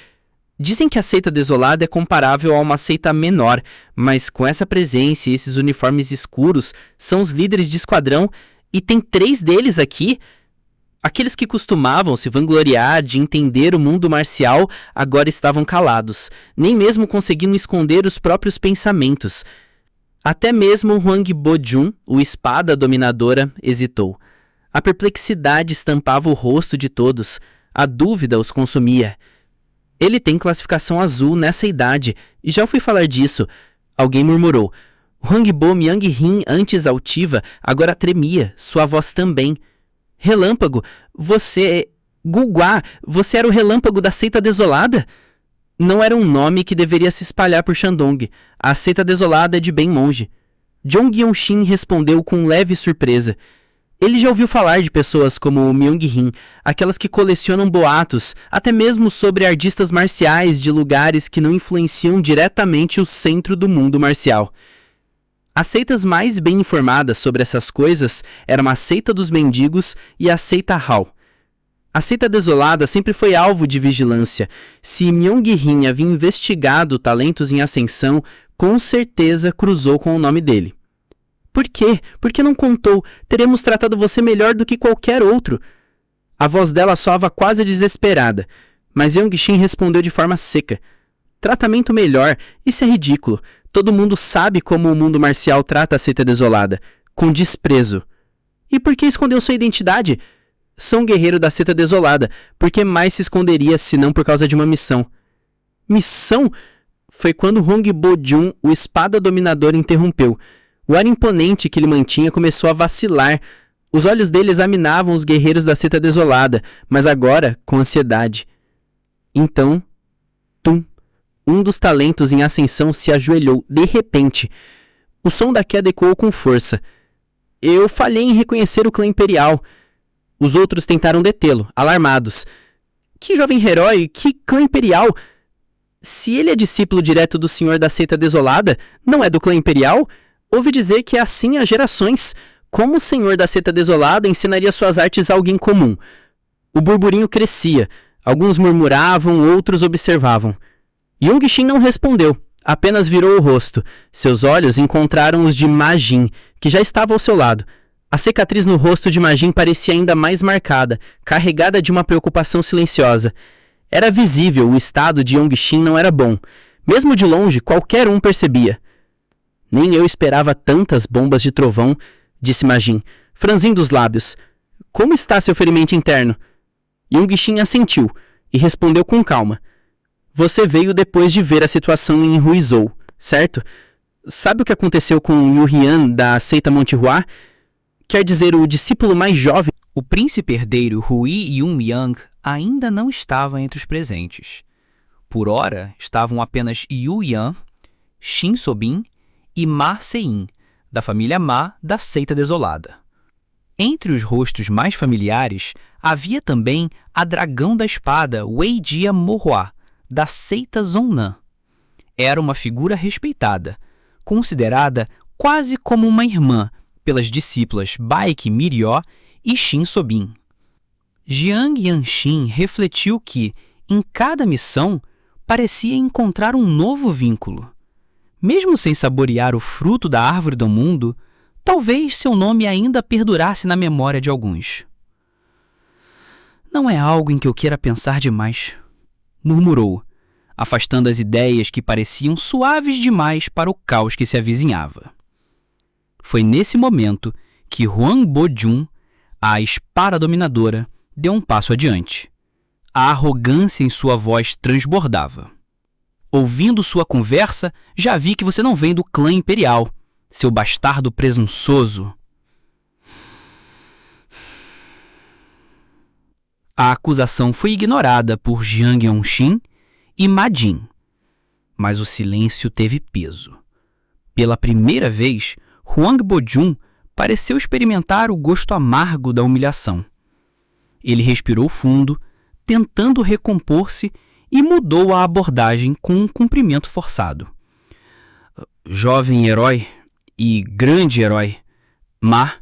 Dizem que a seita desolada é comparável a uma seita menor, mas com essa presença e esses uniformes escuros, são os líderes de esquadrão, e tem 3 deles aqui. Aqueles que costumavam se vangloriar de entender o mundo marcial agora estavam calados, nem mesmo conseguindo esconder os próprios pensamentos. Até mesmo Huang Bojun, o espada dominadora, hesitou. A perplexidade estampava o rosto de todos, a dúvida os consumia. Ele tem classificação azul nessa idade, e já fui falar disso. Alguém murmurou. Huangbo Myung-hin, antes altiva, agora tremia, sua voz também. Relâmpago, você... Gugua, você era o relâmpago da seita desolada? Não era um nome que deveria se espalhar por Shandong. A seita desolada é de bem longe. Jeong Yanshin respondeu com leve surpresa. Ele já ouviu falar de pessoas como o Myung-hin, aquelas que colecionam boatos, até mesmo sobre artistas marciais de lugares que não influenciam diretamente o centro do mundo marcial. As seitas mais bem informadas sobre essas coisas eram a seita dos mendigos e a seita Hao. A seita desolada sempre foi alvo de vigilância. Se Myung-hin havia investigado talentos em ascensão, com certeza cruzou com o nome dele. Por quê? Por que não contou? Teremos tratado você melhor do que qualquer outro. A voz dela soava quase desesperada, mas Yanshin respondeu de forma seca. Tratamento melhor? Isso é ridículo. Todo mundo sabe como o mundo marcial trata a seita desolada, com desprezo. E por que escondeu sua identidade? Sou um guerreiro da seita desolada. Por que mais se esconderia se não por causa de uma missão? Missão? Foi quando Huang Bojun, o espada dominador, interrompeu. O ar imponente que ele mantinha começou a vacilar. Os olhos dele examinavam os guerreiros da seita desolada, mas agora com ansiedade. Então, tum, um dos talentos em ascensão se ajoelhou de repente. O som da queda ecoou com força. Eu falhei em reconhecer o clã imperial. Os outros tentaram detê-lo, alarmados. Que jovem herói, que clã imperial! Se ele é discípulo direto do senhor da seita desolada, não é do clã imperial? Ouvi dizer que é assim há gerações. Como o senhor da seita desolada ensinaria suas artes a alguém comum? O burburinho crescia. Alguns murmuravam, outros observavam. Yanshin não respondeu, apenas virou o rosto. Seus olhos encontraram os de Ma Jin, que já estava ao seu lado. A cicatriz no rosto de Ma Jin parecia ainda mais marcada, carregada de uma preocupação silenciosa. Era visível, o estado de Yanshin não era bom. Mesmo de longe, qualquer um percebia. Nem eu esperava tantas bombas de trovão. disse Ma Jin, franzindo os lábios. Como está seu ferimento interno? Yung Xin assentiu e respondeu com calma. Você veio depois de ver a situação em Ruizhou, certo? Sabe o que aconteceu com Yu Hian da seita Monte Hua? Quer dizer, o discípulo mais jovem. O príncipe herdeiro Hui Yunmyang ainda não estava entre os presentes. Por ora, estavam apenas Yu Yan, Xin Sobin e Ma Sein, da família Ma da Seita Desolada. Entre os rostos mais familiares, havia também a dragão da espada Wei Jia Mohua, da Seita Zongnan. Era uma figura respeitada, considerada quase como uma irmã pelas discípulas Baek Mirió e Xin Sobin. Jiang Yanxin refletiu que, em cada missão, parecia encontrar um novo vínculo. Mesmo sem saborear o fruto da árvore do mundo, talvez seu nome ainda perdurasse na memória de alguns. Não é algo em que eu queira pensar demais, murmurou, afastando as ideias que pareciam suaves demais para o caos que se avizinhava. Foi nesse momento que Huang Bojun, a espada dominadora, deu um passo adiante. A arrogância em sua voz transbordava. Ouvindo sua conversa, já vi que você não vem do clã imperial, seu bastardo presunçoso. A acusação foi ignorada por Jiang Yongxin e Ma Jin, mas o silêncio teve peso. Pela primeira vez, Huang Bojun pareceu experimentar o gosto amargo da humilhação. Ele respirou fundo, tentando recompor-se, e mudou a abordagem com um cumprimento forçado. Jovem herói e grande herói, Ma.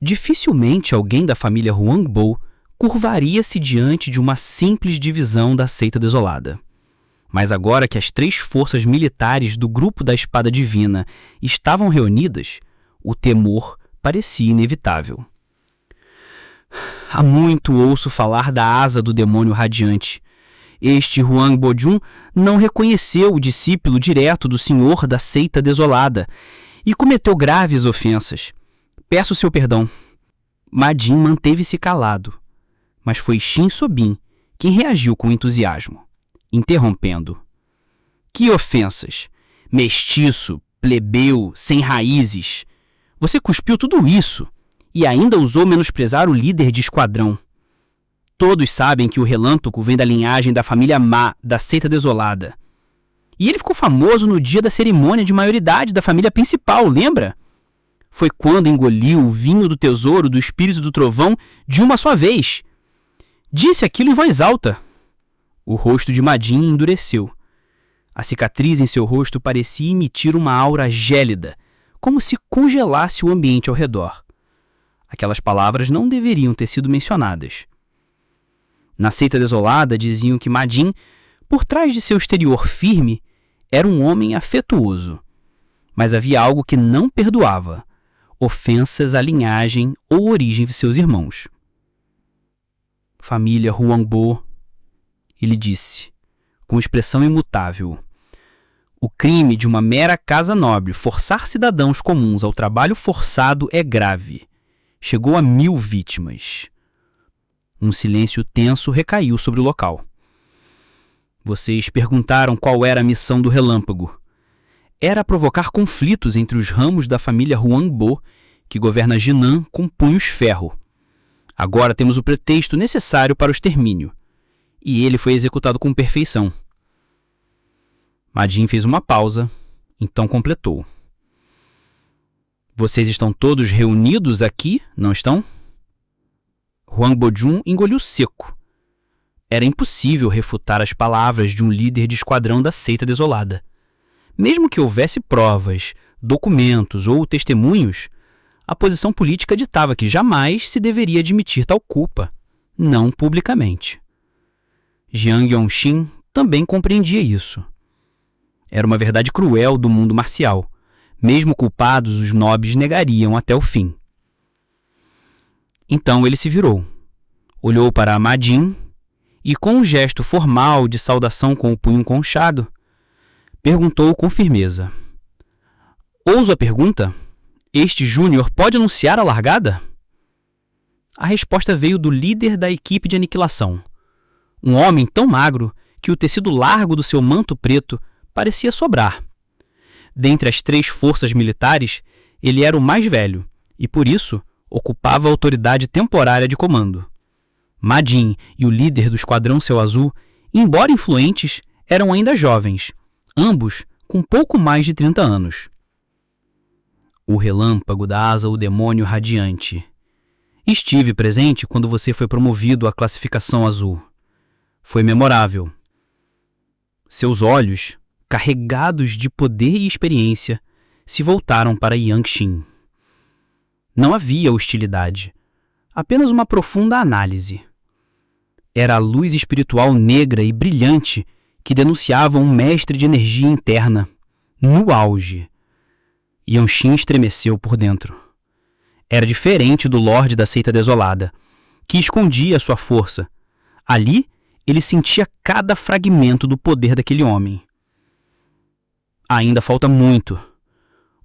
Dificilmente alguém da família Huangbo curvaria-se diante de uma simples divisão da Seita Desolada. Mas agora que as 3 forças militares do Grupo da Espada Divina estavam reunidas, o temor parecia inevitável. Há muito ouço falar da asa do demônio radiante. Este Huang Bojun não reconheceu o discípulo direto do senhor da Seita Desolada e cometeu graves ofensas. Peço seu perdão. Ma Jin manteve-se calado, mas foi Xin Sobin quem reagiu com entusiasmo, interrompendo. Que ofensas! Mestiço, plebeu, sem raízes! Você cuspiu tudo isso e ainda ousou menosprezar o líder de esquadrão. Todos sabem que o relâmpago vem da linhagem da família Ma, da Seita Desolada. E ele ficou famoso no dia da cerimônia de maioridade da família principal, lembra? Foi quando engoliu o vinho do tesouro do espírito do trovão de uma só vez. Disse aquilo em voz alta. O rosto de Ma Jin endureceu. A cicatriz em seu rosto parecia emitir uma aura gélida, como se congelasse o ambiente ao redor. Aquelas palavras não deveriam ter sido mencionadas. Na Seita Desolada diziam que Ma Jin, por trás de seu exterior firme, era um homem afetuoso. Mas havia algo que não perdoava: ofensas à linhagem ou origem de seus irmãos. Família Huangbo, ele disse, com expressão imutável. O crime de uma mera casa nobre forçar cidadãos comuns ao trabalho forçado é grave. Chegou a 1000 vítimas. Um silêncio tenso recaiu sobre o local. Vocês perguntaram qual era a missão do relâmpago. Era provocar conflitos entre os ramos da família Huangbo, que governa Jinan com punhos ferro. Agora temos o pretexto necessário para o extermínio, e ele foi executado com perfeição. Ma Jin fez uma pausa, então completou. Vocês estão todos reunidos aqui, não estão? Huang Bojun engoliu seco. Era impossível refutar as palavras de um líder de esquadrão da Seita Desolada. Mesmo que houvesse provas, documentos ou testemunhos, a posição política ditava que jamais se deveria admitir tal culpa, não publicamente. Jiang Yongxin também compreendia isso. Era uma verdade cruel do mundo marcial. Mesmo culpados, os nobres negariam até o fim. Então ele se virou, olhou para Ma Jin e, com um gesto formal de saudação com o punho conchado, perguntou com firmeza. Ouso a pergunta? Este Júnior pode anunciar a largada? A resposta veio do líder da equipe de aniquilação. Um homem tão magro que o tecido largo do seu manto preto parecia sobrar. Dentre as 3 forças militares, ele era o mais velho e, por isso, ocupava a autoridade temporária de comando. Ma Jin e o líder do Esquadrão Céu Azul, embora influentes, eram ainda jovens, ambos com pouco mais de 30 anos. O relâmpago da asa o demônio radiante. Estive presente quando você foi promovido à classificação azul. Foi memorável. Seus olhos, carregados de poder e experiência, se voltaram para Yang Xin. Não havia hostilidade, apenas uma profunda análise. Era a luz espiritual negra e brilhante que denunciava um mestre de energia interna, no auge. Yang Xin estremeceu por dentro. Era diferente do Lorde da Seita Desolada, que escondia sua força. Ali, ele sentia cada fragmento do poder daquele homem. Ainda falta muito.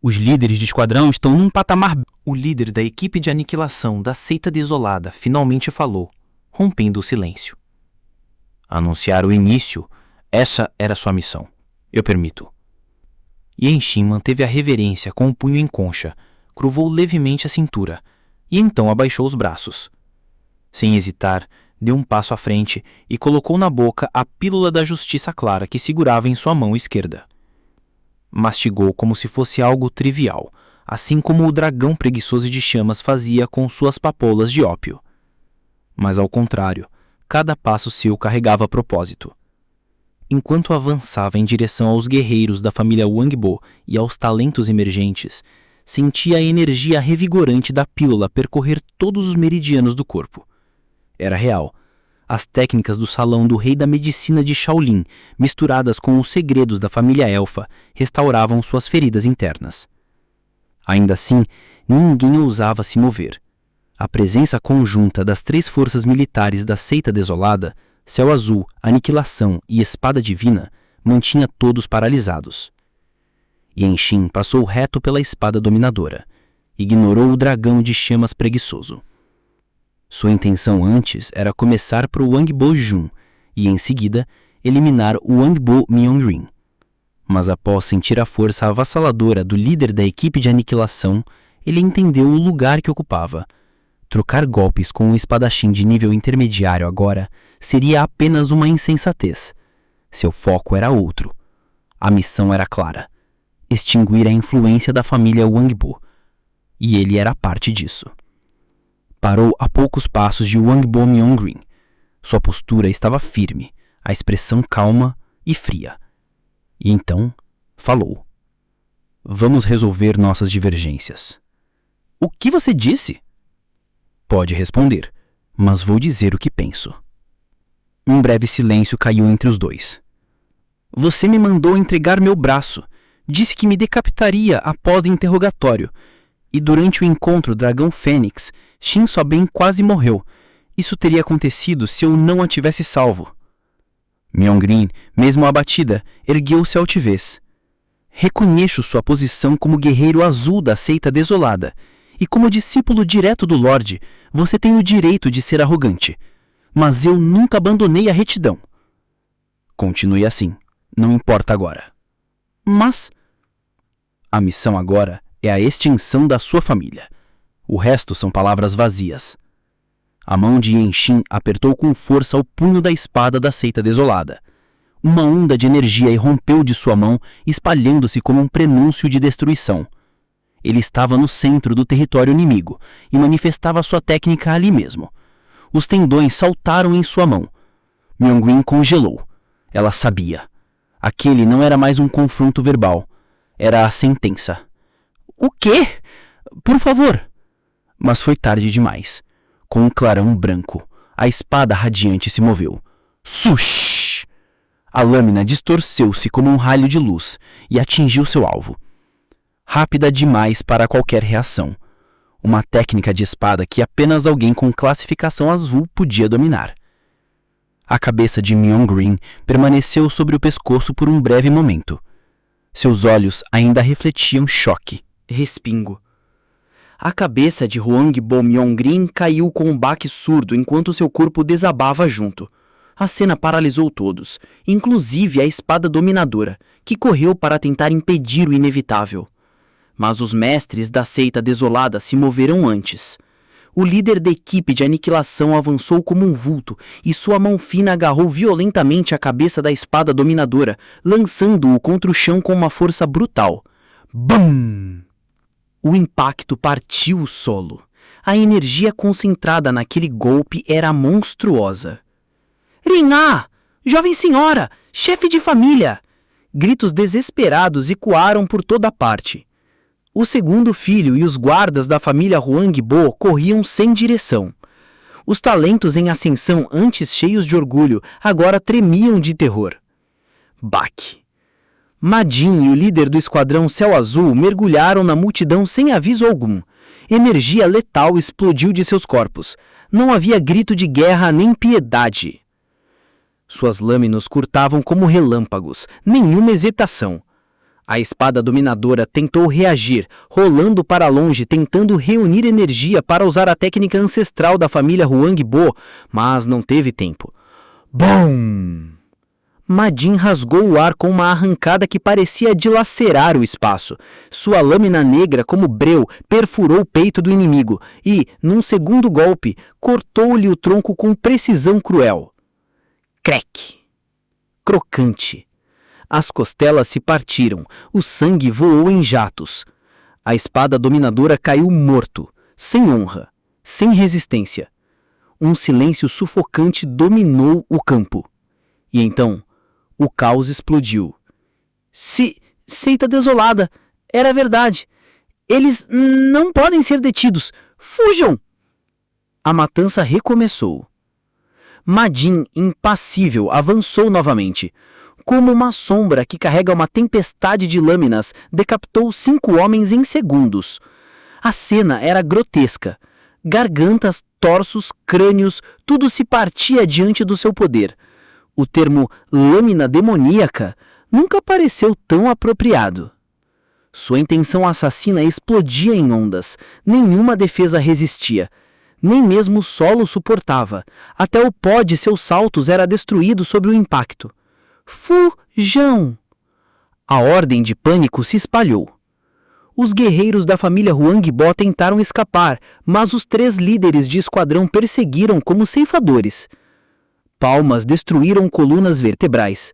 Os líderes de esquadrão estão num patamar... O líder da equipe de aniquilação da Seita Desolada finalmente falou, rompendo o silêncio. Anunciar o início, essa era sua missão. Eu permito. Yang Xin manteve a reverência com o punho em concha, curvou levemente a cintura e então abaixou os braços. Sem hesitar, deu um passo à frente e colocou na boca a pílula da justiça clara que segurava em sua mão esquerda. Mastigou como se fosse algo trivial, assim como o dragão preguiçoso de chamas fazia com suas papoulas de ópio. Mas ao contrário, cada passo seu carregava propósito. Enquanto avançava em direção aos guerreiros da família Wangbo e aos talentos emergentes, sentia a energia revigorante da pílula percorrer todos os meridianos do corpo. Era real. As técnicas do salão do rei da medicina de Shaolin, misturadas com os segredos da família elfa, restauravam suas feridas internas. Ainda assim, ninguém ousava se mover. A presença conjunta das 3 forças militares da Seita Desolada, Céu Azul, Aniquilação e Espada Divina, mantinha todos paralisados. Yang Xin passou reto pela espada dominadora. Ignorou o dragão de chamas preguiçoso. Sua intenção antes era começar por Wangbo Jun e, em seguida, eliminar o Wangbo Myongrin. Mas após sentir a força avassaladora do líder da equipe de aniquilação, ele entendeu o lugar que ocupava. Trocar golpes com um espadachim de nível intermediário agora seria apenas uma insensatez. Seu foco era outro. A missão era clara: extinguir a influência da família Wangbo. E ele era parte disso. Parou a poucos passos de Wangbo Myongrin. Sua postura estava firme, a expressão calma e fria. E então, falou. Vamos resolver nossas divergências. O que você disse? Pode responder, mas vou dizer o que penso. Um breve silêncio caiu entre os dois. Você me mandou entregar meu braço. Disse que me decapitaria após o interrogatório. E durante o encontro Dragão Fênix, Shin Soben quase morreu. Isso teria acontecido se eu não a tivesse salvo. Myongrin, mesmo abatida, ergueu-se à altivez. Reconheço sua posição como guerreiro azul da Seita Desolada, e como discípulo direto do Lorde, você tem o direito de ser arrogante. Mas eu nunca abandonei a retidão. Continue assim, não importa agora. Mas a missão agora é a extinção da sua família. O resto são palavras vazias. A mão de Yang Xin apertou com força o punho da espada da Seita Desolada. Uma onda de energia irrompeu de sua mão, espalhando-se como um prenúncio de destruição. Ele estava no centro do território inimigo e manifestava sua técnica ali mesmo. Os tendões saltaram em sua mão. Myongrin congelou. Ela sabia. Aquele não era mais um confronto verbal. Era a sentença. O quê? Por favor! Mas foi tarde demais. Com um clarão branco, a espada radiante se moveu. Sush! A lâmina distorceu-se como um raio de luz e atingiu seu alvo. Rápida demais para qualquer reação. Uma técnica de espada que apenas alguém com classificação azul podia dominar. A cabeça de Myongrin permaneceu sobre o pescoço por um breve momento. Seus olhos ainda refletiam choque. Respingo. A cabeça de Hwang Bo-myung-rin caiu com um baque surdo enquanto seu corpo desabava junto. A cena paralisou todos, inclusive a espada dominadora, que correu para tentar impedir o inevitável. Mas os mestres da seita desolada se moveram antes. O líder da equipe de aniquilação avançou como um vulto e sua mão fina agarrou violentamente a cabeça da espada dominadora, lançando-o contra o chão com uma força brutal. Bum! O impacto partiu o solo. A energia concentrada naquele golpe era monstruosa. Rin-ah! Jovem senhora! Chefe de família! Gritos desesperados ecoaram por toda parte. O segundo filho e os guardas da família Hwang Bo corriam sem direção. Os talentos em ascensão, antes cheios de orgulho, agora tremiam de terror. Baque. Ma-Jin e o líder do esquadrão Céu Azul mergulharam na multidão sem aviso algum. Energia letal explodiu de seus corpos. Não havia grito de guerra nem piedade. Suas lâminas curtavam como relâmpagos, nenhuma hesitação. A espada dominadora tentou reagir, rolando para longe, tentando reunir energia para usar a técnica ancestral da família Hwang Bo, mas não teve tempo. Bom! Ma-Jin rasgou o ar com uma arrancada que parecia dilacerar o espaço. Sua lâmina negra, como breu, perfurou o peito do inimigo e, num segundo golpe, cortou-lhe o tronco com precisão cruel. Crack! Crocante. As costelas se partiram, o sangue voou em jatos. A espada dominadora caiu morto, sem honra, sem resistência. Um silêncio sufocante dominou o campo. E então, o caos explodiu. Seita desolada! Era verdade! Eles não podem ser detidos! Fujam! A matança recomeçou. Ma-Jin, impassível, avançou novamente. Como uma sombra que carrega uma tempestade de lâminas, decapitou 5 homens em segundos. A cena era grotesca. Gargantas, torsos, crânios, tudo se partia diante do seu poder. O termo lâmina demoníaca nunca pareceu tão apropriado. Sua intenção assassina explodia em ondas. Nenhuma defesa resistia. Nem mesmo o solo suportava. Até o pó de seus saltos era destruído sob o impacto. Fujam! A ordem de pânico se espalhou. Os guerreiros da família Hwang Bo tentaram escapar, mas os 3 líderes de esquadrão perseguiram como ceifadores. Palmas destruíram colunas vertebrais.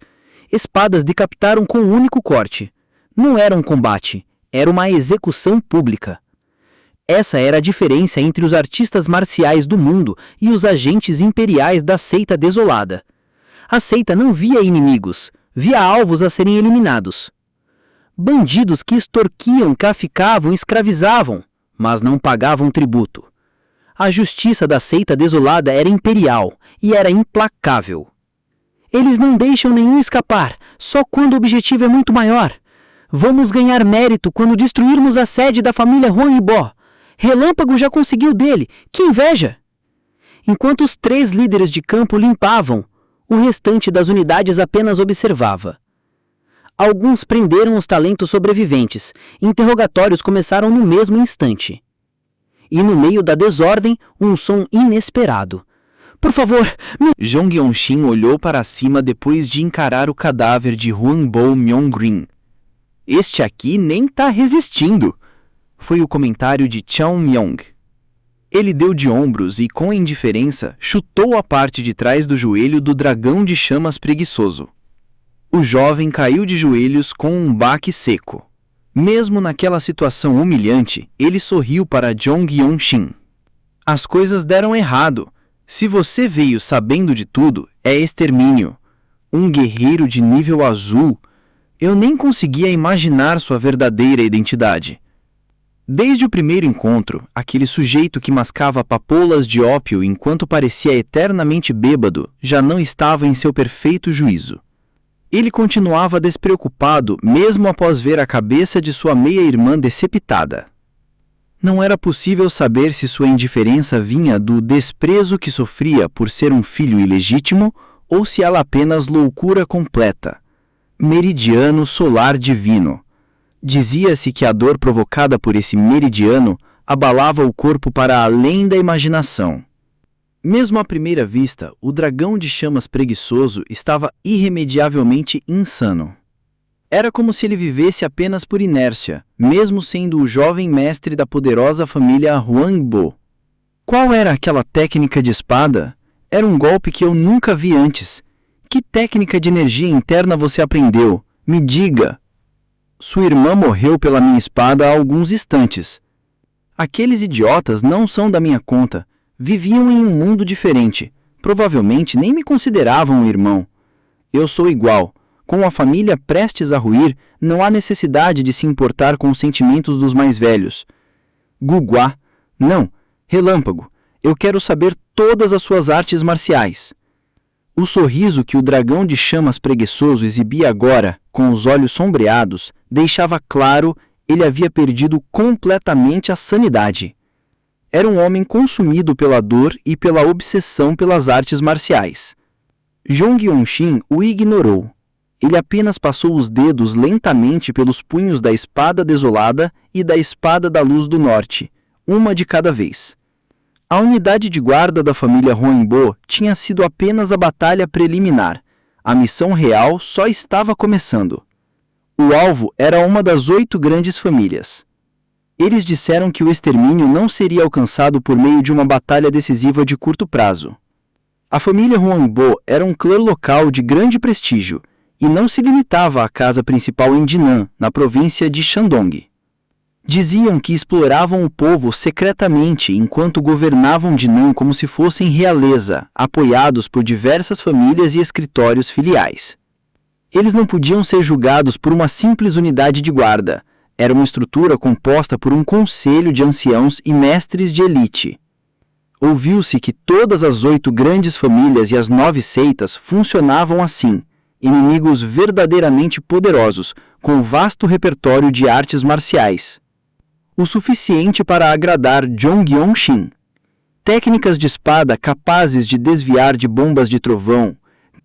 Espadas decapitaram com um único corte. Não era um combate, era uma execução pública. Essa era a diferença entre os artistas marciais do mundo e os agentes imperiais da seita desolada. A seita não via inimigos, via alvos a serem eliminados. Bandidos que extorquiam, traficavam, escravizavam, mas não pagavam tributo. A justiça da seita desolada era imperial e era implacável. Eles não deixam nenhum escapar, só quando o objetivo é muito maior. Vamos ganhar mérito quando destruirmos a sede da família Hwang Bo. Relâmpago já conseguiu dele, que inveja! Enquanto os 3 líderes de campo limpavam, o restante das unidades apenas observava. Alguns prenderam os talentos sobreviventes. Interrogatórios começaram no mesmo instante. E no meio da desordem, um som inesperado. Por favor, Jong Yeon-shin olhou para cima depois de encarar o cadáver de Hwang Bo-myung-rin. Este aqui nem tá resistindo, foi o comentário de Chao Myong. Ele deu de ombros e, com indiferença, chutou a parte de trás do joelho do dragão de chamas preguiçoso. O jovem caiu de joelhos com um baque seco. Mesmo naquela situação humilhante, ele sorriu para Jong Yeon-shin. As coisas deram errado. Se você veio sabendo de tudo, é extermínio. Um guerreiro de nível azul. Eu nem conseguia imaginar sua verdadeira identidade. Desde o primeiro encontro, aquele sujeito que mascava papoulas de ópio enquanto parecia eternamente bêbado já não estava em seu perfeito juízo. Ele continuava despreocupado mesmo após ver a cabeça de sua meia-irmã decepitada. Não era possível saber se sua indiferença vinha do desprezo que sofria por ser um filho ilegítimo ou se ela apenas loucura completa. Meridiano solar divino. Dizia-se que a dor provocada por esse meridiano abalava o corpo para além da imaginação. Mesmo à primeira vista, o dragão de chamas preguiçoso estava irremediavelmente insano. Era como se ele vivesse apenas por inércia, mesmo sendo o jovem mestre da poderosa família Huangbo. Qual era aquela técnica de espada? Era um golpe que eu nunca vi antes. Que técnica de energia interna você aprendeu? Me diga. Sua irmã morreu pela minha espada há alguns instantes. Aqueles idiotas não são da minha conta. Viviam em um mundo diferente. Provavelmente nem me consideravam um irmão. Eu sou igual. Com a família prestes a ruir, não há necessidade de se importar com os sentimentos dos mais velhos. Guguá. Não. Relâmpago. Eu quero saber todas as suas artes marciais. O sorriso que o dragão de chamas preguiçoso exibia agora, com os olhos sombreados, deixava claro ele havia perdido completamente a sanidade. Era um homem consumido pela dor e pela obsessão pelas artes marciais. Jong Yong-shin o ignorou. Ele apenas passou os dedos lentamente pelos punhos da espada desolada e da espada da luz do norte, uma de cada vez. A unidade de guarda da família Huangbo tinha sido apenas a batalha preliminar. A missão real só estava começando. O alvo era uma das 8 grandes famílias. Eles disseram que o extermínio não seria alcançado por meio de uma batalha decisiva de curto prazo. A família Huangbo era um clã local de grande prestígio, e não se limitava à casa principal em Dinan, na província de Shandong. Diziam que exploravam o povo secretamente enquanto governavam Dinan como se fossem realeza, apoiados por diversas famílias e escritórios filiais. Eles não podiam ser julgados por uma simples unidade de guarda. Era uma estrutura composta por um conselho de anciãos e mestres de elite. Ouviu-se que todas as 8 grandes famílias e as 9 seitas funcionavam assim, inimigos verdadeiramente poderosos, com vasto repertório de artes marciais. O suficiente para agradar Jong Yong-shin. Técnicas de espada capazes de desviar de bombas de trovão,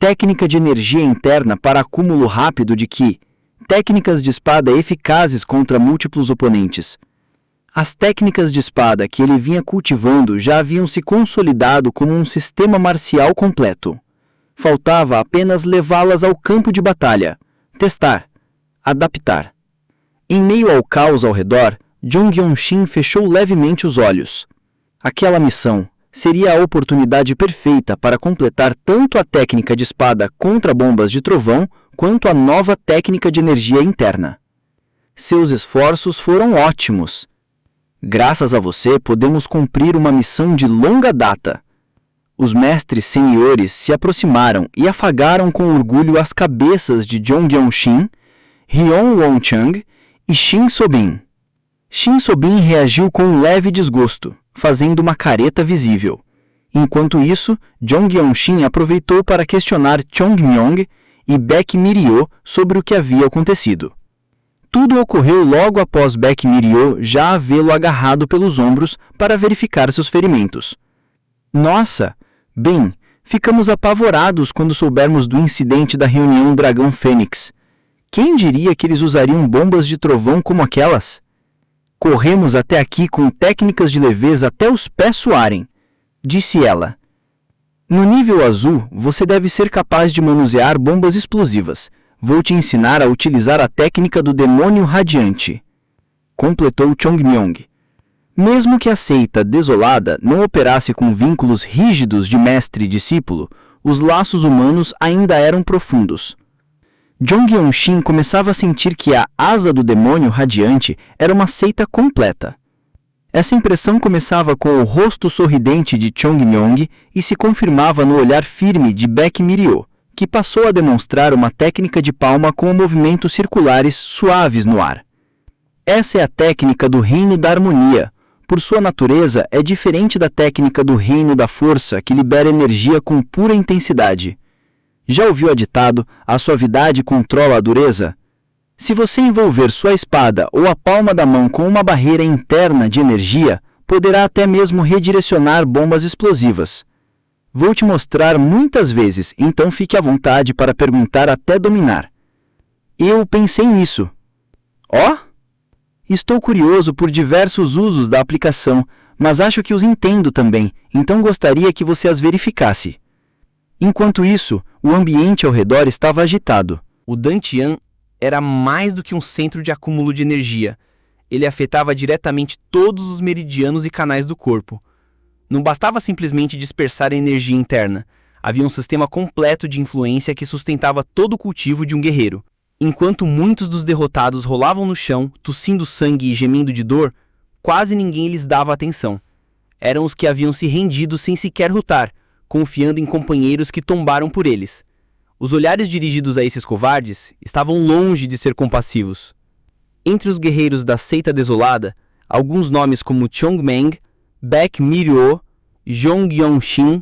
técnica de energia interna para acúmulo rápido de Qi, técnicas de espada eficazes contra múltiplos oponentes. As técnicas de espada que ele vinha cultivando já haviam se consolidado como um sistema marcial completo. Faltava apenas levá-las ao campo de batalha, testar, adaptar. Em meio ao caos ao redor, Jong Yong-shin fechou levemente os olhos. Aquela missão seria a oportunidade perfeita para completar tanto a técnica de espada contra bombas de trovão quanto a nova técnica de energia interna. Seus esforços foram ótimos. Graças a você, podemos cumprir uma missão de longa data. Os mestres senhores se aproximaram e afagaram com orgulho as cabeças de Jong Yong-shin, Hyun Won-chang e Shin So-bin. Shin So-bin reagiu com um leve desgosto, fazendo uma careta visível. Enquanto isso, Jong Yong-shin aproveitou para questionar Chong Myong e Baek Mi-ryo sobre o que havia acontecido. Tudo ocorreu logo após Baek Mi-ryo já havê-lo agarrado pelos ombros para verificar seus ferimentos. Nossa! Bem, ficamos apavorados quando soubermos do incidente da reunião Dragão Fênix. Quem diria que eles usariam bombas de trovão como aquelas? Corremos até aqui com técnicas de leveza até os pés suarem, disse ela. No nível azul, você deve ser capaz de manusear bombas explosivas. Vou te ensinar a utilizar a técnica do demônio radiante, completou Chong Myong. Mesmo que a seita desolada não operasse com vínculos rígidos de mestre e discípulo, os laços humanos ainda eram profundos. Jong Yong-shin começava a sentir que a asa do demônio radiante era uma seita completa. Essa impressão começava com o rosto sorridente de Chong Myong e se confirmava no olhar firme de Baek Mi-ryo, que passou a demonstrar uma técnica de palma com movimentos circulares suaves no ar. Essa é a técnica do reino da harmonia. Por sua natureza, é diferente da técnica do reino da força que libera energia com pura intensidade. Já ouviu o ditado, a suavidade controla a dureza? Se você envolver sua espada ou a palma da mão com uma barreira interna de energia, poderá até mesmo redirecionar bombas explosivas. Vou te mostrar muitas vezes, então fique à vontade para perguntar até dominar. Eu pensei nisso. Ó! Estou curioso por diversos usos da aplicação, mas acho que os entendo também, então gostaria que você as verificasse. Enquanto isso, o ambiente ao redor estava agitado. O Dantian era mais do que um centro de acúmulo de energia. Ele afetava diretamente todos os meridianos e canais do corpo. Não bastava simplesmente dispersar a energia interna. Havia um sistema completo de influência que sustentava todo o cultivo de um guerreiro. Enquanto muitos dos derrotados rolavam no chão, tossindo sangue e gemendo de dor, quase ninguém lhes dava atenção. Eram os que haviam se rendido sem sequer lutar, confiando em companheiros que tombaram por eles. Os olhares dirigidos a esses covardes estavam longe de ser compassivos. Entre os guerreiros da Seita Desolada, alguns nomes como Chongmeng, Baek Mi-ryo, Jong Yong-shin,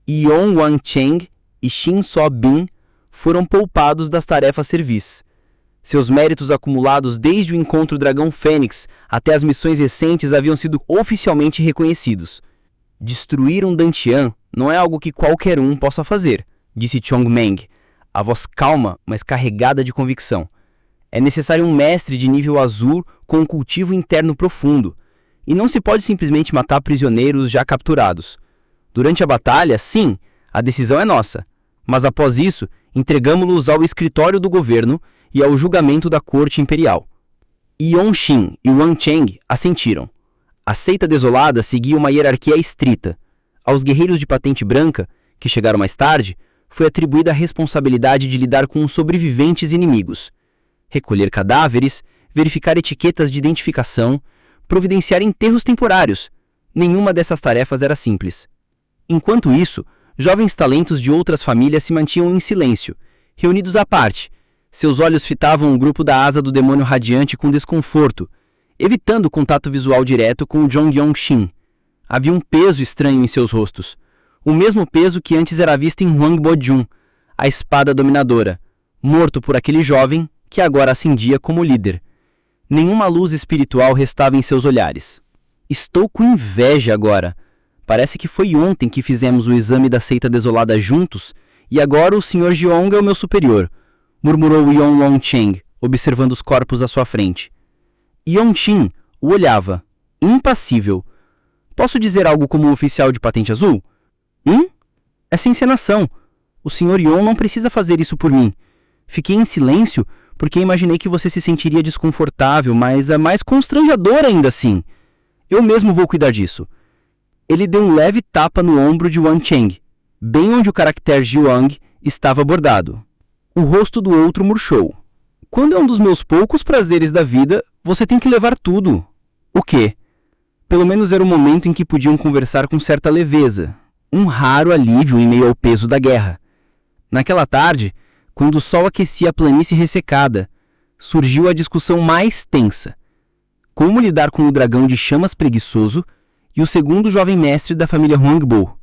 Yeon Wan-cheng e Shin So-bin foram poupados das tarefas servis. Seus méritos acumulados desde o encontro Dragão Fênix até as missões recentes haviam sido oficialmente reconhecidos. Destruir um Dantian não é algo que qualquer um possa fazer, disse Chongmeng, a voz calma, mas carregada de convicção. É necessário um mestre de nível azul com um cultivo interno profundo, e não se pode simplesmente matar prisioneiros já capturados. Durante a batalha, sim, a decisão é nossa, mas após isso, entregamo-los ao escritório do governo e ao julgamento da corte imperial. Yong-shin e Wan-cheng assentiram. A Seita Desolada seguia uma hierarquia estrita. Aos guerreiros de patente branca, que chegaram mais tarde, foi atribuída a responsabilidade de lidar com os sobreviventes inimigos. Recolher cadáveres, verificar etiquetas de identificação, providenciar enterros temporários. Nenhuma dessas tarefas era simples. Enquanto isso, jovens talentos de outras famílias se mantinham em silêncio, reunidos à parte. Seus olhos fitavam o grupo da Asa do Demônio Radiante com desconforto, evitando o contato visual direto com o Jong Yong-shin. Havia um peso estranho em seus rostos, o mesmo peso que antes era visto em Hwang Bo-jun, a espada dominadora, morto por aquele jovem que agora ascendia como líder. Nenhuma luz espiritual restava em seus olhares. Estou com inveja agora. Parece que foi ontem que fizemos o exame da Seita Desolada juntos, e agora o Sr. Jeong é o meu superior, murmurou Yeon Wan-cheng, observando os corpos à sua frente. Yong-shin o olhava, impassível. Posso dizer algo como um oficial de patente azul? Essa encenação. O Sr. Yeon não precisa fazer isso por mim. Fiquei em silêncio porque imaginei que você se sentiria desconfortável, mas é mais constrangedor ainda assim. Eu mesmo vou cuidar disso. Ele deu um leve tapa no ombro de Wan-cheng, bem onde o caractere Jiwang estava bordado. O rosto do outro murchou. Quando é um dos meus poucos prazeres da vida, você tem que levar tudo. O quê? Pelo menos era o momento em que podiam conversar com certa leveza, um raro alívio em meio ao peso da guerra. Naquela tarde, quando o sol aquecia a planície ressecada, surgiu a discussão mais tensa. Como lidar com o dragão de chamas preguiçoso e o segundo jovem mestre da família Hwangbo?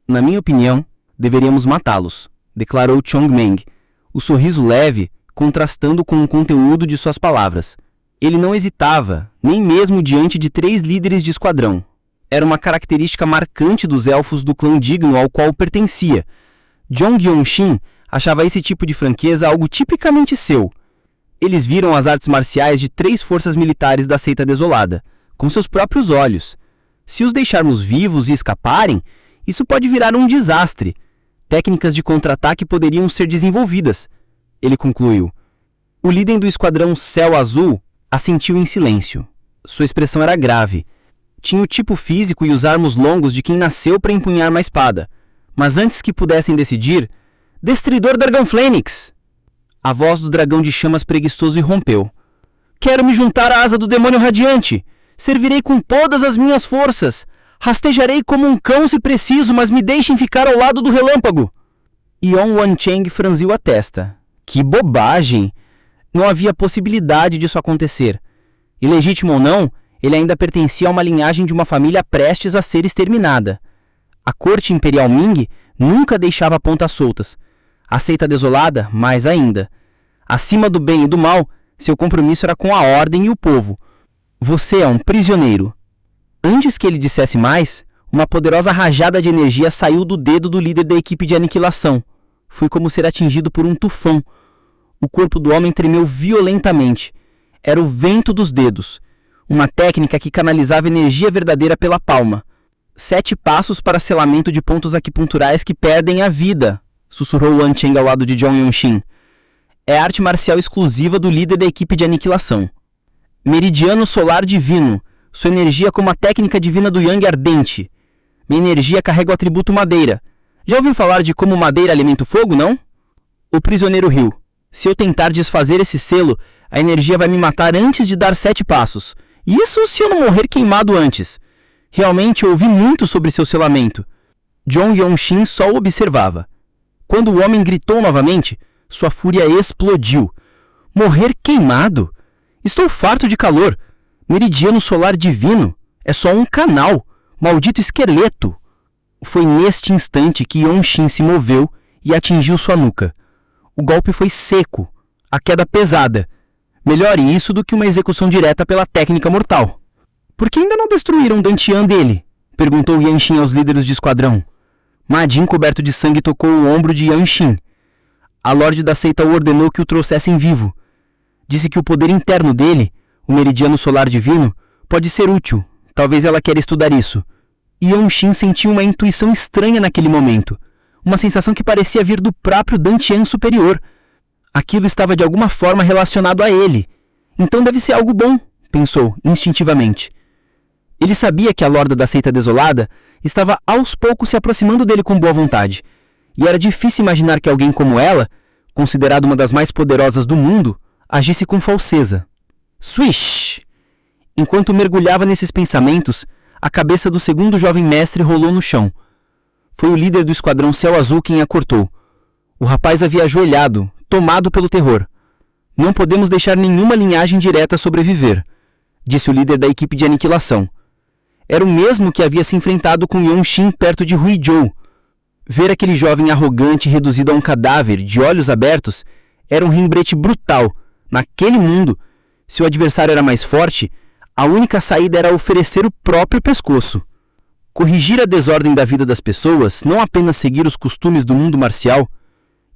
Na minha opinião, deveríamos matá-los, declarou Chongmeng, o sorriso leve contrastando com o conteúdo de suas palavras. Ele não hesitava, nem mesmo diante de 3 líderes de esquadrão. Era uma característica marcante dos elfos do clã digno ao qual pertencia. Jong Yong-shin achava esse tipo de franqueza algo tipicamente seu. Eles viram as artes marciais de 3 forças militares da Seita Desolada, com seus próprios olhos. Se os deixarmos vivos e escaparem, isso pode virar um desastre. Técnicas de contra-ataque poderiam ser desenvolvidas. Ele concluiu. O líder do esquadrão Céu Azul assentiu em silêncio. Sua expressão era grave. Tinha o tipo físico e os armos longos de quem nasceu para empunhar uma espada. Mas antes que pudessem decidir, Destruidor Dragão Fênix! A voz do dragão de chamas preguiçoso irrompeu. Quero me juntar à Asa do Demônio Radiante! Servirei com todas as minhas forças! Rastejarei como um cão se preciso, mas me deixem ficar ao lado do relâmpago! Yeon Wan-cheng franziu a testa. Que bobagem! Não havia possibilidade disso acontecer. Ilegítimo ou não, ele ainda pertencia a uma linhagem de uma família prestes a ser exterminada. A corte imperial Ming nunca deixava pontas soltas. A Seita Desolada, mais ainda. Acima do bem e do mal, seu compromisso era com a ordem e o povo. Você é um prisioneiro. Antes que ele dissesse mais, uma poderosa rajada de energia saiu do dedo do líder da equipe de aniquilação. Foi como ser atingido por um tufão. O corpo do homem tremeu violentamente. Era o vento dos dedos. uma técnica que canalizava energia verdadeira pela palma. 7 passos para selamento de pontos acupunturais que perdem a vida, sussurrou Wan Cheng ao lado de John Yong-shin. É arte marcial exclusiva do líder da equipe de aniquilação. Meridiano solar divino, sua energia como a técnica divina do Yang ardente. Minha energia carrega o atributo madeira. Já ouviu falar de como madeira alimenta o fogo, não? O prisioneiro riu. Se eu tentar desfazer esse selo, a energia vai me matar antes de dar 7 passos. Isso se eu não morrer queimado antes. Realmente eu ouvi muito sobre seu selamento. John Yong-shin só o observava. Quando o homem gritou novamente, sua fúria explodiu. Morrer queimado? Estou farto de calor. Meridiano solar divino. É só um canal. Maldito esqueleto. Foi neste instante que Yong-shin se moveu e atingiu sua nuca. O golpe foi seco. A queda pesada. Melhor isso do que uma execução direta pela técnica mortal. Por que ainda não destruíram o Dantian dele? Perguntou Yanshin aos líderes de esquadrão. Ma Jin, coberto de sangue, tocou o ombro de Yanshin. A Lorde da seita o ordenou que o trouxessem vivo. Disse que o poder interno dele, o meridiano solar divino, pode ser útil. Talvez ela queira estudar isso. Yanshin sentiu uma intuição estranha naquele momento. Uma sensação que parecia vir do próprio Dantian superior. Aquilo estava de alguma forma relacionado a ele. Então deve ser algo bom, pensou instintivamente. Ele sabia que a Lorda da seita desolada estava aos poucos se aproximando dele com boa vontade, e era difícil imaginar que alguém como ela, considerada uma das mais poderosas do mundo, agisse com falseza. Swish! Enquanto mergulhava nesses pensamentos, a cabeça do segundo jovem mestre rolou no chão. Foi o líder do esquadrão Céu Azul quem a cortou. O rapaz havia ajoelhado, tomado pelo terror. Não podemos deixar nenhuma linhagem direta sobreviver, disse o líder da equipe de aniquilação. Era o mesmo que havia se enfrentado com Yong-shin perto de Huizhou. Ver aquele jovem arrogante reduzido a um cadáver, de olhos abertos, era um lembrete brutal. Naquele mundo, se o adversário era mais forte, a única saída era oferecer o próprio pescoço. Corrigir a desordem da vida das pessoas, não apenas seguir os costumes do mundo marcial,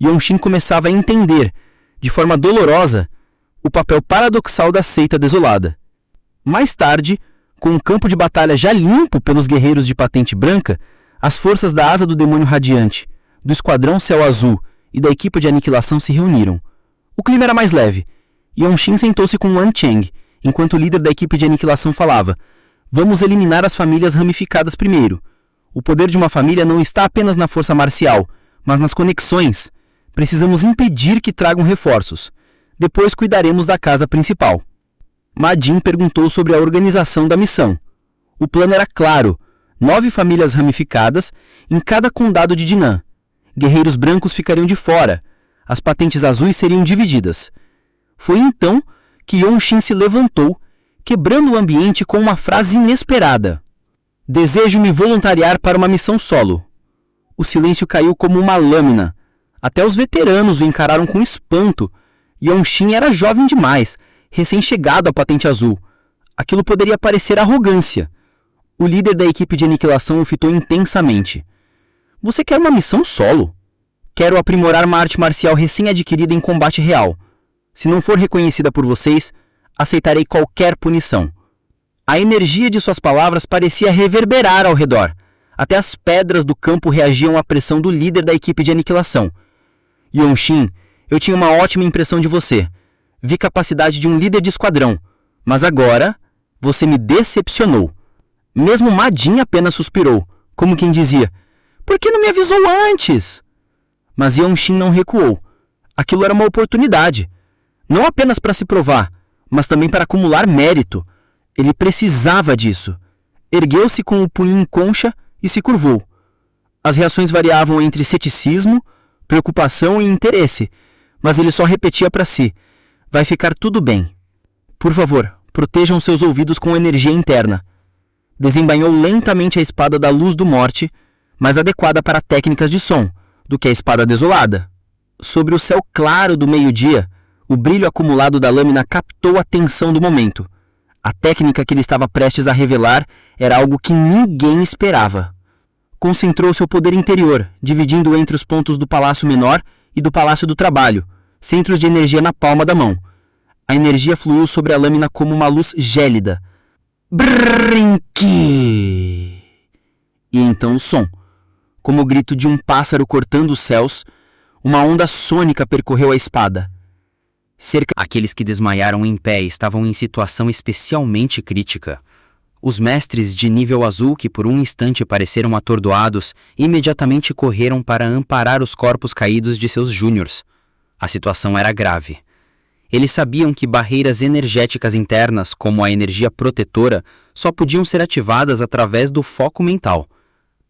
Yong-shin começava a entender, de forma dolorosa, o papel paradoxal da seita desolada. Mais tarde, com o campo de batalha já limpo pelos guerreiros de patente branca, as forças da Asa do Demônio Radiante, do Esquadrão Céu Azul e da equipe de aniquilação se reuniram. O clima era mais leve. Yong-shin sentou-se com Wan Cheng, enquanto o líder da equipe de aniquilação falava: "Vamos eliminar as famílias ramificadas primeiro. O poder de uma família não está apenas na força marcial, mas nas conexões. Precisamos impedir que tragam reforços. Depois cuidaremos da casa principal." Ma Jin perguntou sobre a organização da missão. O plano era claro: 9 famílias ramificadas em cada condado de Dinan. Guerreiros brancos ficariam de fora. As patentes azuis seriam divididas. Foi então que Yong-shin se levantou, quebrando o ambiente com uma frase inesperada. "Desejo me voluntariar para uma missão solo." O silêncio caiu como uma lâmina. Até os veteranos o encararam com espanto. Yong-shin era jovem demais, recém-chegado à patente azul. Aquilo poderia parecer arrogância. O líder da equipe de aniquilação o fitou intensamente. "Você quer uma missão solo?" "Quero aprimorar uma arte marcial recém-adquirida em combate real. Se não for reconhecida por vocês, aceitarei qualquer punição." A energia de suas palavras parecia reverberar ao redor. Até as pedras do campo reagiam à pressão do líder da equipe de aniquilação. "Yong-shin, eu tinha uma ótima impressão de você. Vi capacidade de um líder de esquadrão, mas agora você me decepcionou." Mesmo Ma Jin apenas suspirou, como quem dizia: "Por que não me avisou antes?" Mas Yong-shin não recuou. Aquilo era uma oportunidade. Não apenas para se provar, mas também para acumular mérito. Ele precisava disso. Ergueu-se com o punho em concha e se curvou. As reações variavam entre ceticismo, preocupação e interesse, mas ele só repetia para si: "Vai ficar tudo bem. Por favor, protejam seus ouvidos com energia interna." Desembainhou lentamente a espada da luz do morte, mais adequada para técnicas de som, do que a espada desolada. Sobre o céu claro do meio-dia, o brilho acumulado da lâmina captou a tensão do momento. A técnica que ele estava prestes a revelar era algo que ninguém esperava. Concentrou seu poder interior, dividindo entre os pontos do Palácio Menor e do Palácio do Trabalho, centros de energia na palma da mão. A energia fluiu sobre a lâmina como uma luz gélida, Brinque! E então o som, como o grito de um pássaro cortando os céus, uma onda sônica percorreu a espada. Aqueles que desmaiaram em pé estavam em situação especialmente crítica. Os mestres de nível azul, que por um instante pareceram atordoados, imediatamente correram para amparar os corpos caídos de seus júniors. A situação era grave. Eles sabiam que barreiras energéticas internas, como a energia protetora, só podiam ser ativadas através do foco mental.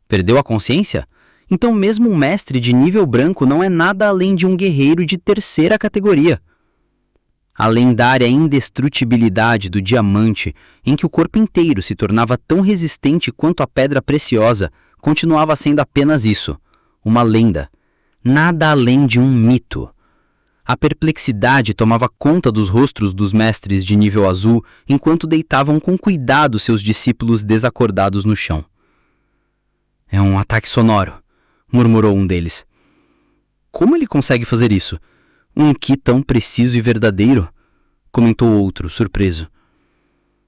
Perdeu a consciência? Então mesmo um mestre de nível branco não é nada além de um guerreiro de terceira categoria. A lendária indestrutibilidade do diamante, em que o corpo inteiro se tornava tão resistente quanto a pedra preciosa, continuava sendo apenas isso, uma lenda, nada além de um mito. A perplexidade tomava conta dos rostos dos mestres de nível azul enquanto deitavam com cuidado seus discípulos desacordados no chão. É um ataque sonoro, murmurou um deles. Como ele consegue fazer isso? Um ki tão preciso e verdadeiro, comentou outro, surpreso.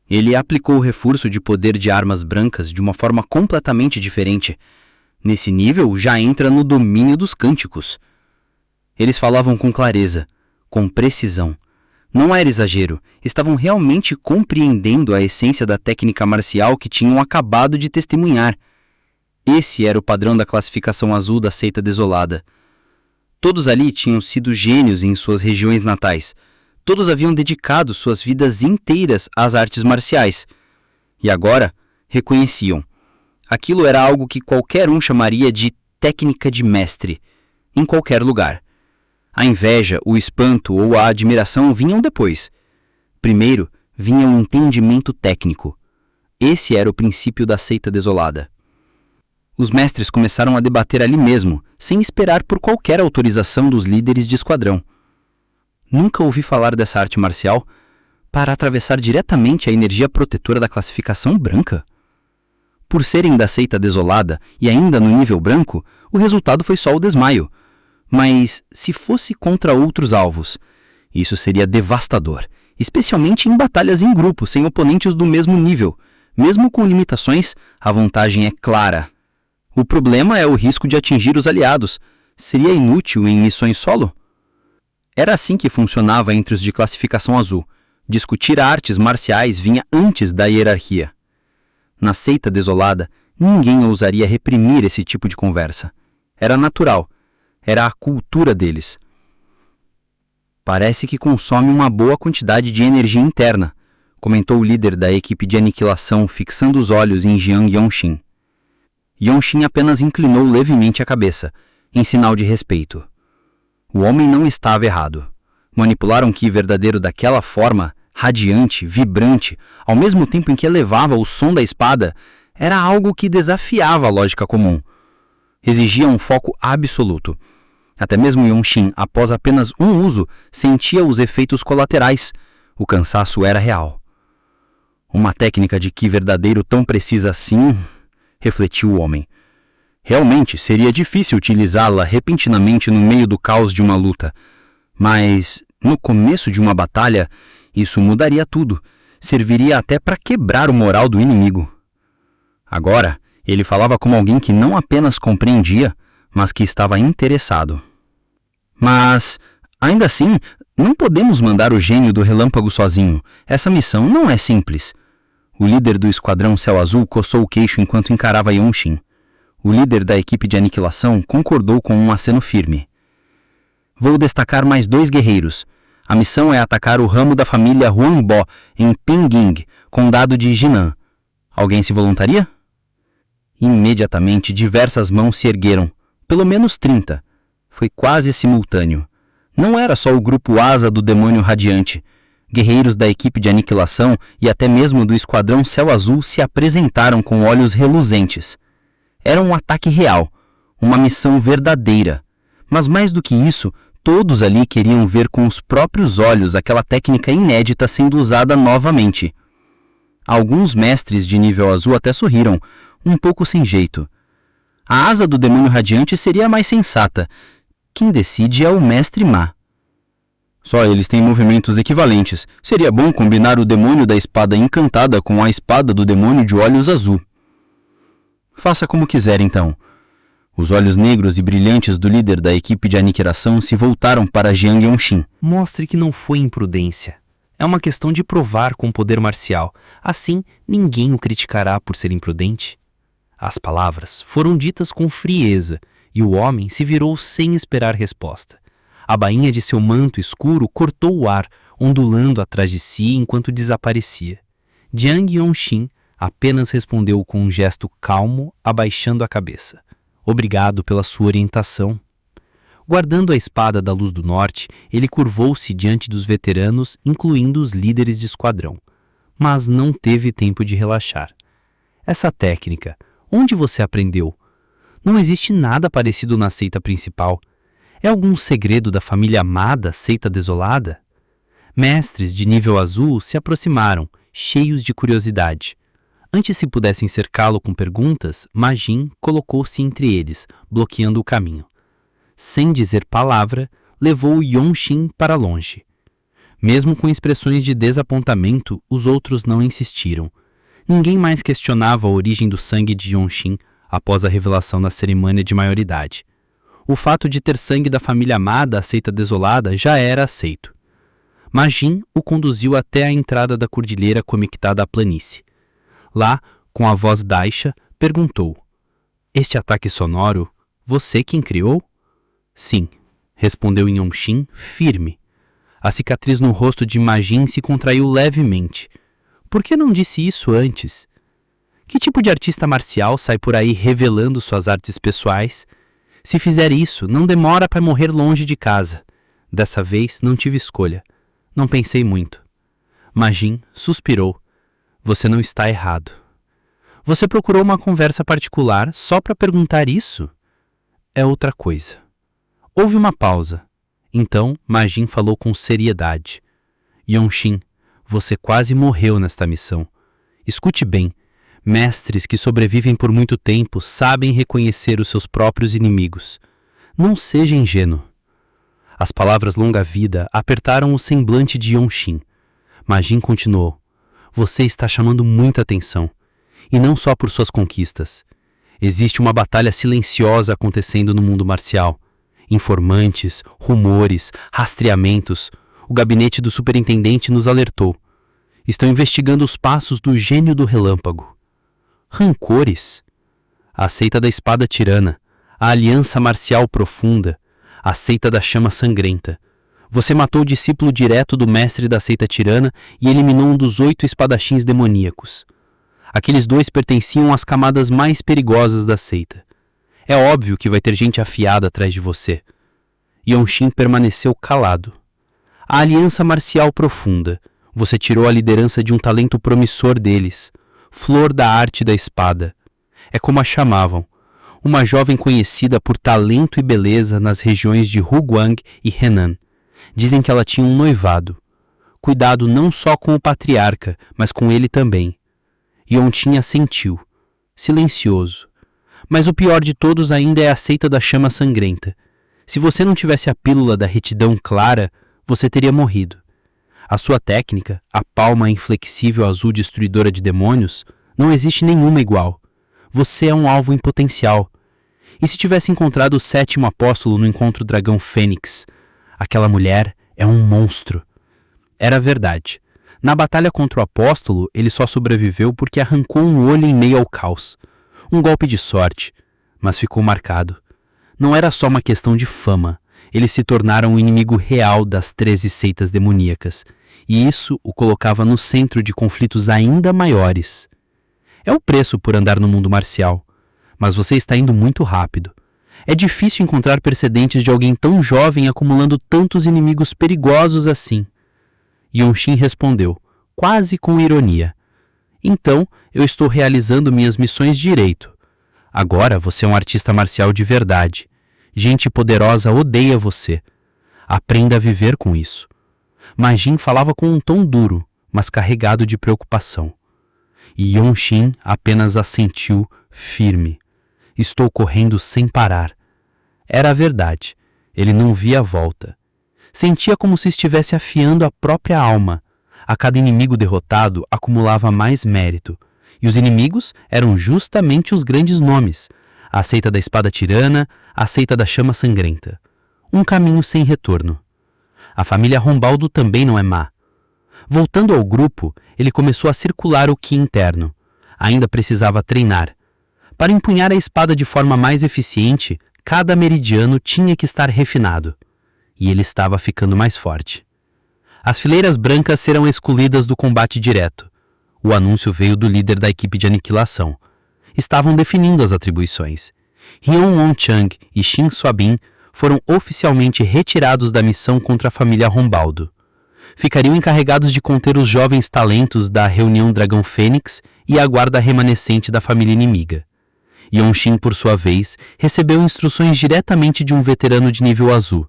Ele aplicou o reforço de poder de armas brancas de uma forma completamente diferente. Nesse nível, já entra no domínio dos cânticos. Eles falavam com clareza, com precisão. Não era exagero, estavam realmente compreendendo a essência da técnica marcial que tinham acabado de testemunhar. Esse era o padrão da classificação azul da seita desolada. Todos ali tinham sido gênios em suas regiões natais. Todos haviam dedicado suas vidas inteiras às artes marciais. E agora, reconheciam. Aquilo era algo que qualquer um chamaria de técnica de mestre, em qualquer lugar. A inveja, o espanto ou a admiração vinham depois. Primeiro, vinha o entendimento técnico. Esse era o princípio da seita desolada. Os mestres começaram a debater ali mesmo, sem esperar por qualquer autorização dos líderes de esquadrão. Nunca ouvi falar dessa arte marcial para atravessar diretamente a energia protetora da classificação branca. Por serem da seita desolada e ainda no nível branco, o resultado foi só o desmaio. Mas se fosse contra outros alvos, isso seria devastador, especialmente em batalhas em grupo, sem oponentes do mesmo nível. Mesmo com limitações, a vantagem é clara. O problema é o risco de atingir os aliados. Seria inútil em missões solo? Era assim que funcionava entre os de classificação azul. Discutir artes marciais vinha antes da hierarquia. Na seita desolada, ninguém ousaria reprimir esse tipo de conversa. Era natural. Era a cultura deles. Parece que consome uma boa quantidade de energia interna, comentou o líder da equipe de aniquilação, fixando os olhos em Jiang Yongxin. Yongxin apenas inclinou levemente a cabeça, em sinal de respeito. O homem não estava errado. Manipular um ki verdadeiro daquela forma, radiante, vibrante, ao mesmo tempo em que elevava o som da espada, era algo que desafiava a lógica comum. Exigia um foco absoluto. Até mesmo Yongxin, após apenas um uso, sentia os efeitos colaterais. O cansaço era real. Uma técnica de ki verdadeiro tão precisa assim, refletiu o homem. Realmente seria difícil utilizá-la repentinamente no meio do caos de uma luta. Mas, no começo de uma batalha, isso mudaria tudo. Serviria até para quebrar o moral do inimigo. Agora, ele falava como alguém que não apenas compreendia, mas que estava interessado. Mas, ainda assim, não podemos mandar o gênio do relâmpago sozinho. Essa missão não é simples. O líder do esquadrão Céu Azul coçou o queixo enquanto encarava Yongxin. O líder da equipe de aniquilação concordou com um aceno firme. Vou destacar mais 2 guerreiros. A missão é atacar o ramo da família Huangbo em Pingying, condado de Jinan. Alguém se voluntaria? Imediatamente, diversas mãos se ergueram. Pelo menos 30. Foi quase simultâneo. Não era só o grupo asa do demônio radiante. Guerreiros da equipe de aniquilação e até mesmo do esquadrão Céu Azul se apresentaram com olhos reluzentes. Era um ataque real, uma missão verdadeira. Mas mais do que isso, todos ali queriam ver com os próprios olhos aquela técnica inédita sendo usada novamente. Alguns mestres de nível azul até sorriram, um pouco sem jeito. A asa do demônio radiante seria a mais sensata. Quem decide é o mestre Ma. Só eles têm movimentos equivalentes. Seria bom combinar o demônio da espada encantada com a espada do demônio de olhos azul. Faça como quiser, então. Os olhos negros e brilhantes do líder da equipe de aniquilação se voltaram para Jiang Yongxin. Mostre que não foi imprudência. É uma questão de provar com poder marcial. Assim, ninguém o criticará por ser imprudente. As palavras foram ditas com frieza e o homem se virou sem esperar resposta. A bainha de seu manto escuro cortou o ar, ondulando atrás de si enquanto desaparecia. Jiang Yongxin apenas respondeu com um gesto calmo, abaixando a cabeça. Obrigado pela sua orientação. Guardando a espada da luz do norte, ele curvou-se diante dos veteranos, incluindo os líderes de esquadrão. Mas não teve tempo de relaxar. Essa técnica, onde você aprendeu? Não existe nada parecido na seita principal. É algum segredo da família amada, seita desolada? Mestres de nível azul se aproximaram, cheios de curiosidade. Antes se pudessem cercá-lo com perguntas, Ma Jin colocou-se entre eles, bloqueando o caminho. Sem dizer palavra, levou Yongxin para longe. Mesmo com expressões de desapontamento, os outros não insistiram. Ninguém mais questionava a origem do sangue de Yongxin após a revelação na cerimônia de maioridade. O fato de ter sangue da família amada, a seita desolada, já era aceito. Ma Jin o conduziu até a entrada da cordilheira conectada à planície. Lá, com a voz baixa, perguntou: "Este ataque sonoro, você quem criou?" "Sim", respondeu Yongxin, firme. A cicatriz no rosto de Ma Jin se contraiu levemente. Por que não disse isso antes? Que tipo de artista marcial sai por aí revelando suas artes pessoais? Se fizer isso, não demora para morrer longe de casa. Dessa vez, não tive escolha. Não pensei muito. Ma Jin suspirou. Você não está errado. Você procurou uma conversa particular só para perguntar isso? É outra coisa. Houve uma pausa. Então, Ma Jin falou com seriedade. Yongxin, você quase morreu nesta missão. Escute bem. Mestres que sobrevivem por muito tempo sabem reconhecer os seus próprios inimigos. Não seja ingênuo. As palavras longa-vida apertaram o semblante de Yongxin. Ma Jin continuou. Você está chamando muita atenção. E não só por suas conquistas. Existe uma batalha silenciosa acontecendo no mundo marcial. Informantes, rumores, rastreamentos. O gabinete do superintendente nos alertou. Estão investigando os passos do gênio do relâmpago. Rancores? A seita da espada tirana, a aliança marcial profunda, a seita da chama sangrenta. Você matou o discípulo direto do mestre da seita tirana e eliminou um dos 8 espadachins demoníacos. Aqueles 2 pertenciam às camadas mais perigosas da seita. É óbvio que vai ter gente afiada atrás de você. Yongxin permaneceu calado. A aliança marcial profunda. Você tirou a liderança de um talento promissor deles. Flor da arte da espada. É como a chamavam. Uma jovem conhecida por talento e beleza nas regiões de Huguang e Henan. Dizem que ela tinha um noivado. Cuidado não só com o patriarca, mas com ele também. Yongxin assentiu, silencioso. Mas o pior de todos ainda é a seita da chama sangrenta. Se você não tivesse a pílula da retidão clara, você teria morrido. A sua técnica, a palma inflexível azul destruidora de demônios, não existe nenhuma igual. Você é um alvo em potencial. E se tivesse encontrado o 7º apóstolo no encontro dragão Fênix? Aquela mulher é um monstro. Era verdade. Na batalha contra o apóstolo, ele só sobreviveu porque arrancou um olho em meio ao caos. Um golpe de sorte, mas ficou marcado. Não era só uma questão de fama. Eles se tornaram o inimigo real das 13 seitas demoníacas. E isso o colocava no centro de conflitos ainda maiores. É o preço por andar no mundo marcial. Mas você está indo muito rápido. É difícil encontrar precedentes de alguém tão jovem acumulando tantos inimigos perigosos assim. Yongxin respondeu, quase com ironia. Então, eu estou realizando minhas missões direito. Agora você é um artista marcial de verdade. Gente poderosa odeia você. Aprenda a viver com isso. Ma Jin falava com um tom duro, mas carregado de preocupação. E Yongxin apenas assentiu, firme. Estou correndo sem parar. Era a verdade. Ele não via a volta. Sentia como se estivesse afiando a própria alma. A cada inimigo derrotado acumulava mais mérito. E os inimigos eram justamente os grandes nomes: a seita da espada tirana, a seita da chama sangrenta. Um caminho sem retorno. A família Rombaldo também não é má. Voltando ao grupo, ele começou a circular o ki interno. Ainda precisava treinar. Para empunhar a espada de forma mais eficiente, cada meridiano tinha que estar refinado. E ele estava ficando mais forte. As fileiras brancas serão excluídas do combate direto. O anúncio veio do líder da equipe de aniquilação. Estavam definindo as atribuições. Hyun Won-chang e Shin Swabin foram oficialmente retirados da missão contra a família Rombaldo. Ficariam encarregados de conter os jovens talentos da reunião Dragão Fênix e a guarda remanescente da família inimiga. Yonshin, por sua vez, recebeu instruções diretamente de um veterano de nível azul.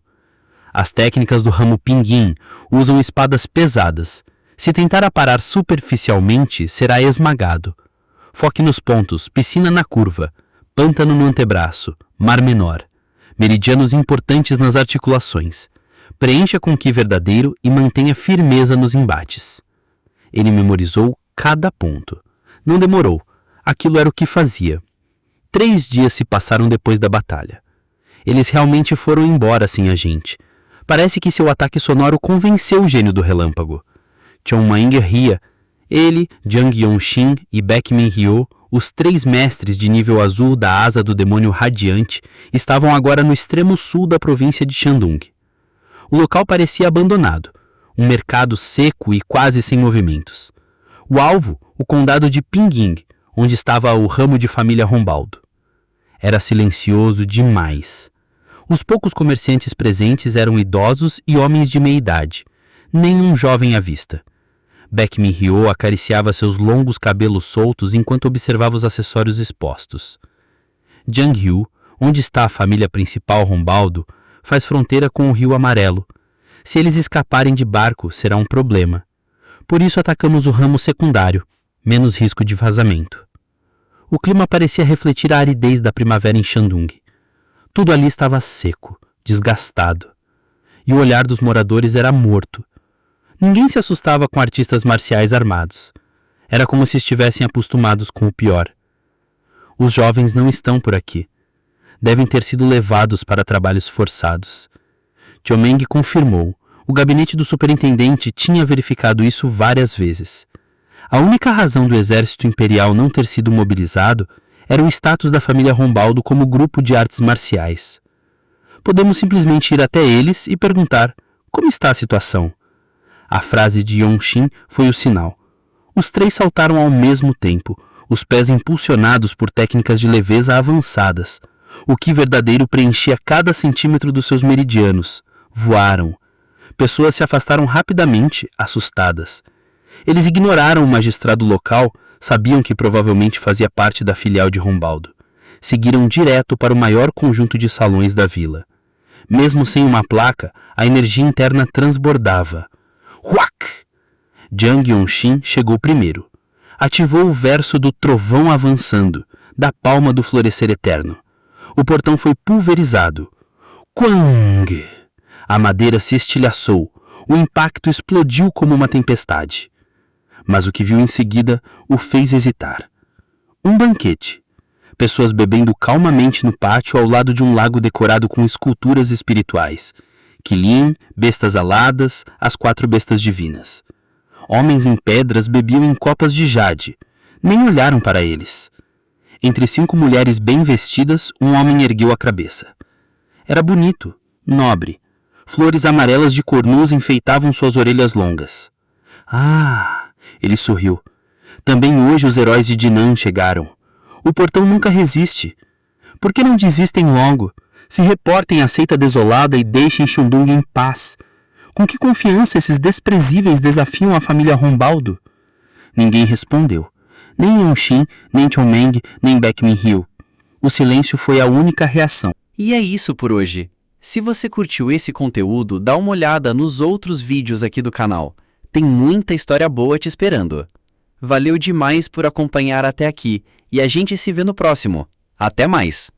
As técnicas do ramo Pinyin usam espadas pesadas. Se tentar aparar superficialmente, será esmagado. Foque nos pontos: piscina na curva, pântano no antebraço, mar menor. Meridianos importantes nas articulações. Preencha com ki verdadeiro e mantenha firmeza nos embates. Ele memorizou cada ponto. Não demorou. Aquilo era o que fazia. 3 dias se passaram depois da batalha. Eles realmente foram embora sem a gente. Parece que seu ataque sonoro convenceu o gênio do relâmpago. Chong Maing ria. Ele, Jang Yong-shin e Baekmin Hyo, os 3 mestres de nível azul da asa do demônio radiante, estavam agora no extremo sul da província de Shandong. O local parecia abandonado, um mercado seco e quase sem movimentos. O alvo, o condado de Pingying, onde estava o ramo de família Rombaldo. Era silencioso demais. Os poucos comerciantes presentes eram idosos e homens de meia-idade, nenhum jovem à vista. Baekmin Hyo acariciava seus longos cabelos soltos enquanto observava os acessórios expostos. Jianghu, onde está a família principal Rombaldo, faz fronteira com o Rio Amarelo. Se eles escaparem de barco, será um problema. Por isso atacamos o ramo secundário, menos risco de vazamento. O clima parecia refletir a aridez da primavera em Shandong. Tudo ali estava seco, desgastado. E o olhar dos moradores era morto. Ninguém se assustava com artistas marciais armados. Era como se estivessem acostumados com o pior. Os jovens não estão por aqui. Devem ter sido levados para trabalhos forçados. Chomeng confirmou. O gabinete do superintendente tinha verificado isso várias vezes. A única razão do exército imperial não ter sido mobilizado era o status da família Rombaldo como grupo de artes marciais. Podemos simplesmente ir até eles e perguntar: como está a situação? A frase de Yong-shin foi o sinal. Os 3 saltaram ao mesmo tempo, os pés impulsionados por técnicas de leveza avançadas. O ki verdadeiro preenchia cada centímetro dos seus meridianos. Voaram. Pessoas se afastaram rapidamente, assustadas. Eles ignoraram o magistrado local, sabiam que provavelmente fazia parte da filial de Rombaldo. Seguiram direto para o maior conjunto de salões da vila. Mesmo sem uma placa, a energia interna transbordava. Huac! Jang Yong-shin chegou primeiro. Ativou o verso do trovão avançando, da palma do florescer eterno. O portão foi pulverizado. Quang! A madeira se estilhaçou. O impacto explodiu como uma tempestade. Mas o que viu em seguida o fez hesitar. Um banquete. Pessoas bebendo calmamente no pátio ao lado de um lago decorado com esculturas espirituais. Quilim, bestas aladas, as 4 bestas divinas. Homens em pedras bebiam em copas de jade. Nem olharam para eles. Entre 5 mulheres bem vestidas, um homem ergueu a cabeça. Era bonito, nobre. Flores amarelas de cornus enfeitavam suas orelhas longas. Ah! Ele sorriu. Também hoje os heróis de Dinan chegaram. O portão nunca resiste. Por que não desistem logo? Se reportem à seita desolada e deixem Shandong em paz. Com que confiança esses desprezíveis desafiam a família Rombaldo? Ninguém respondeu. Nem Yong-shin, nem Chomeng, nem Baekmin Hyo. O silêncio foi a única reação. E é isso por hoje. Se você curtiu esse conteúdo, dá uma olhada nos outros vídeos aqui do canal. Tem muita história boa te esperando. Valeu demais por acompanhar até aqui e a gente se vê no próximo. Até mais!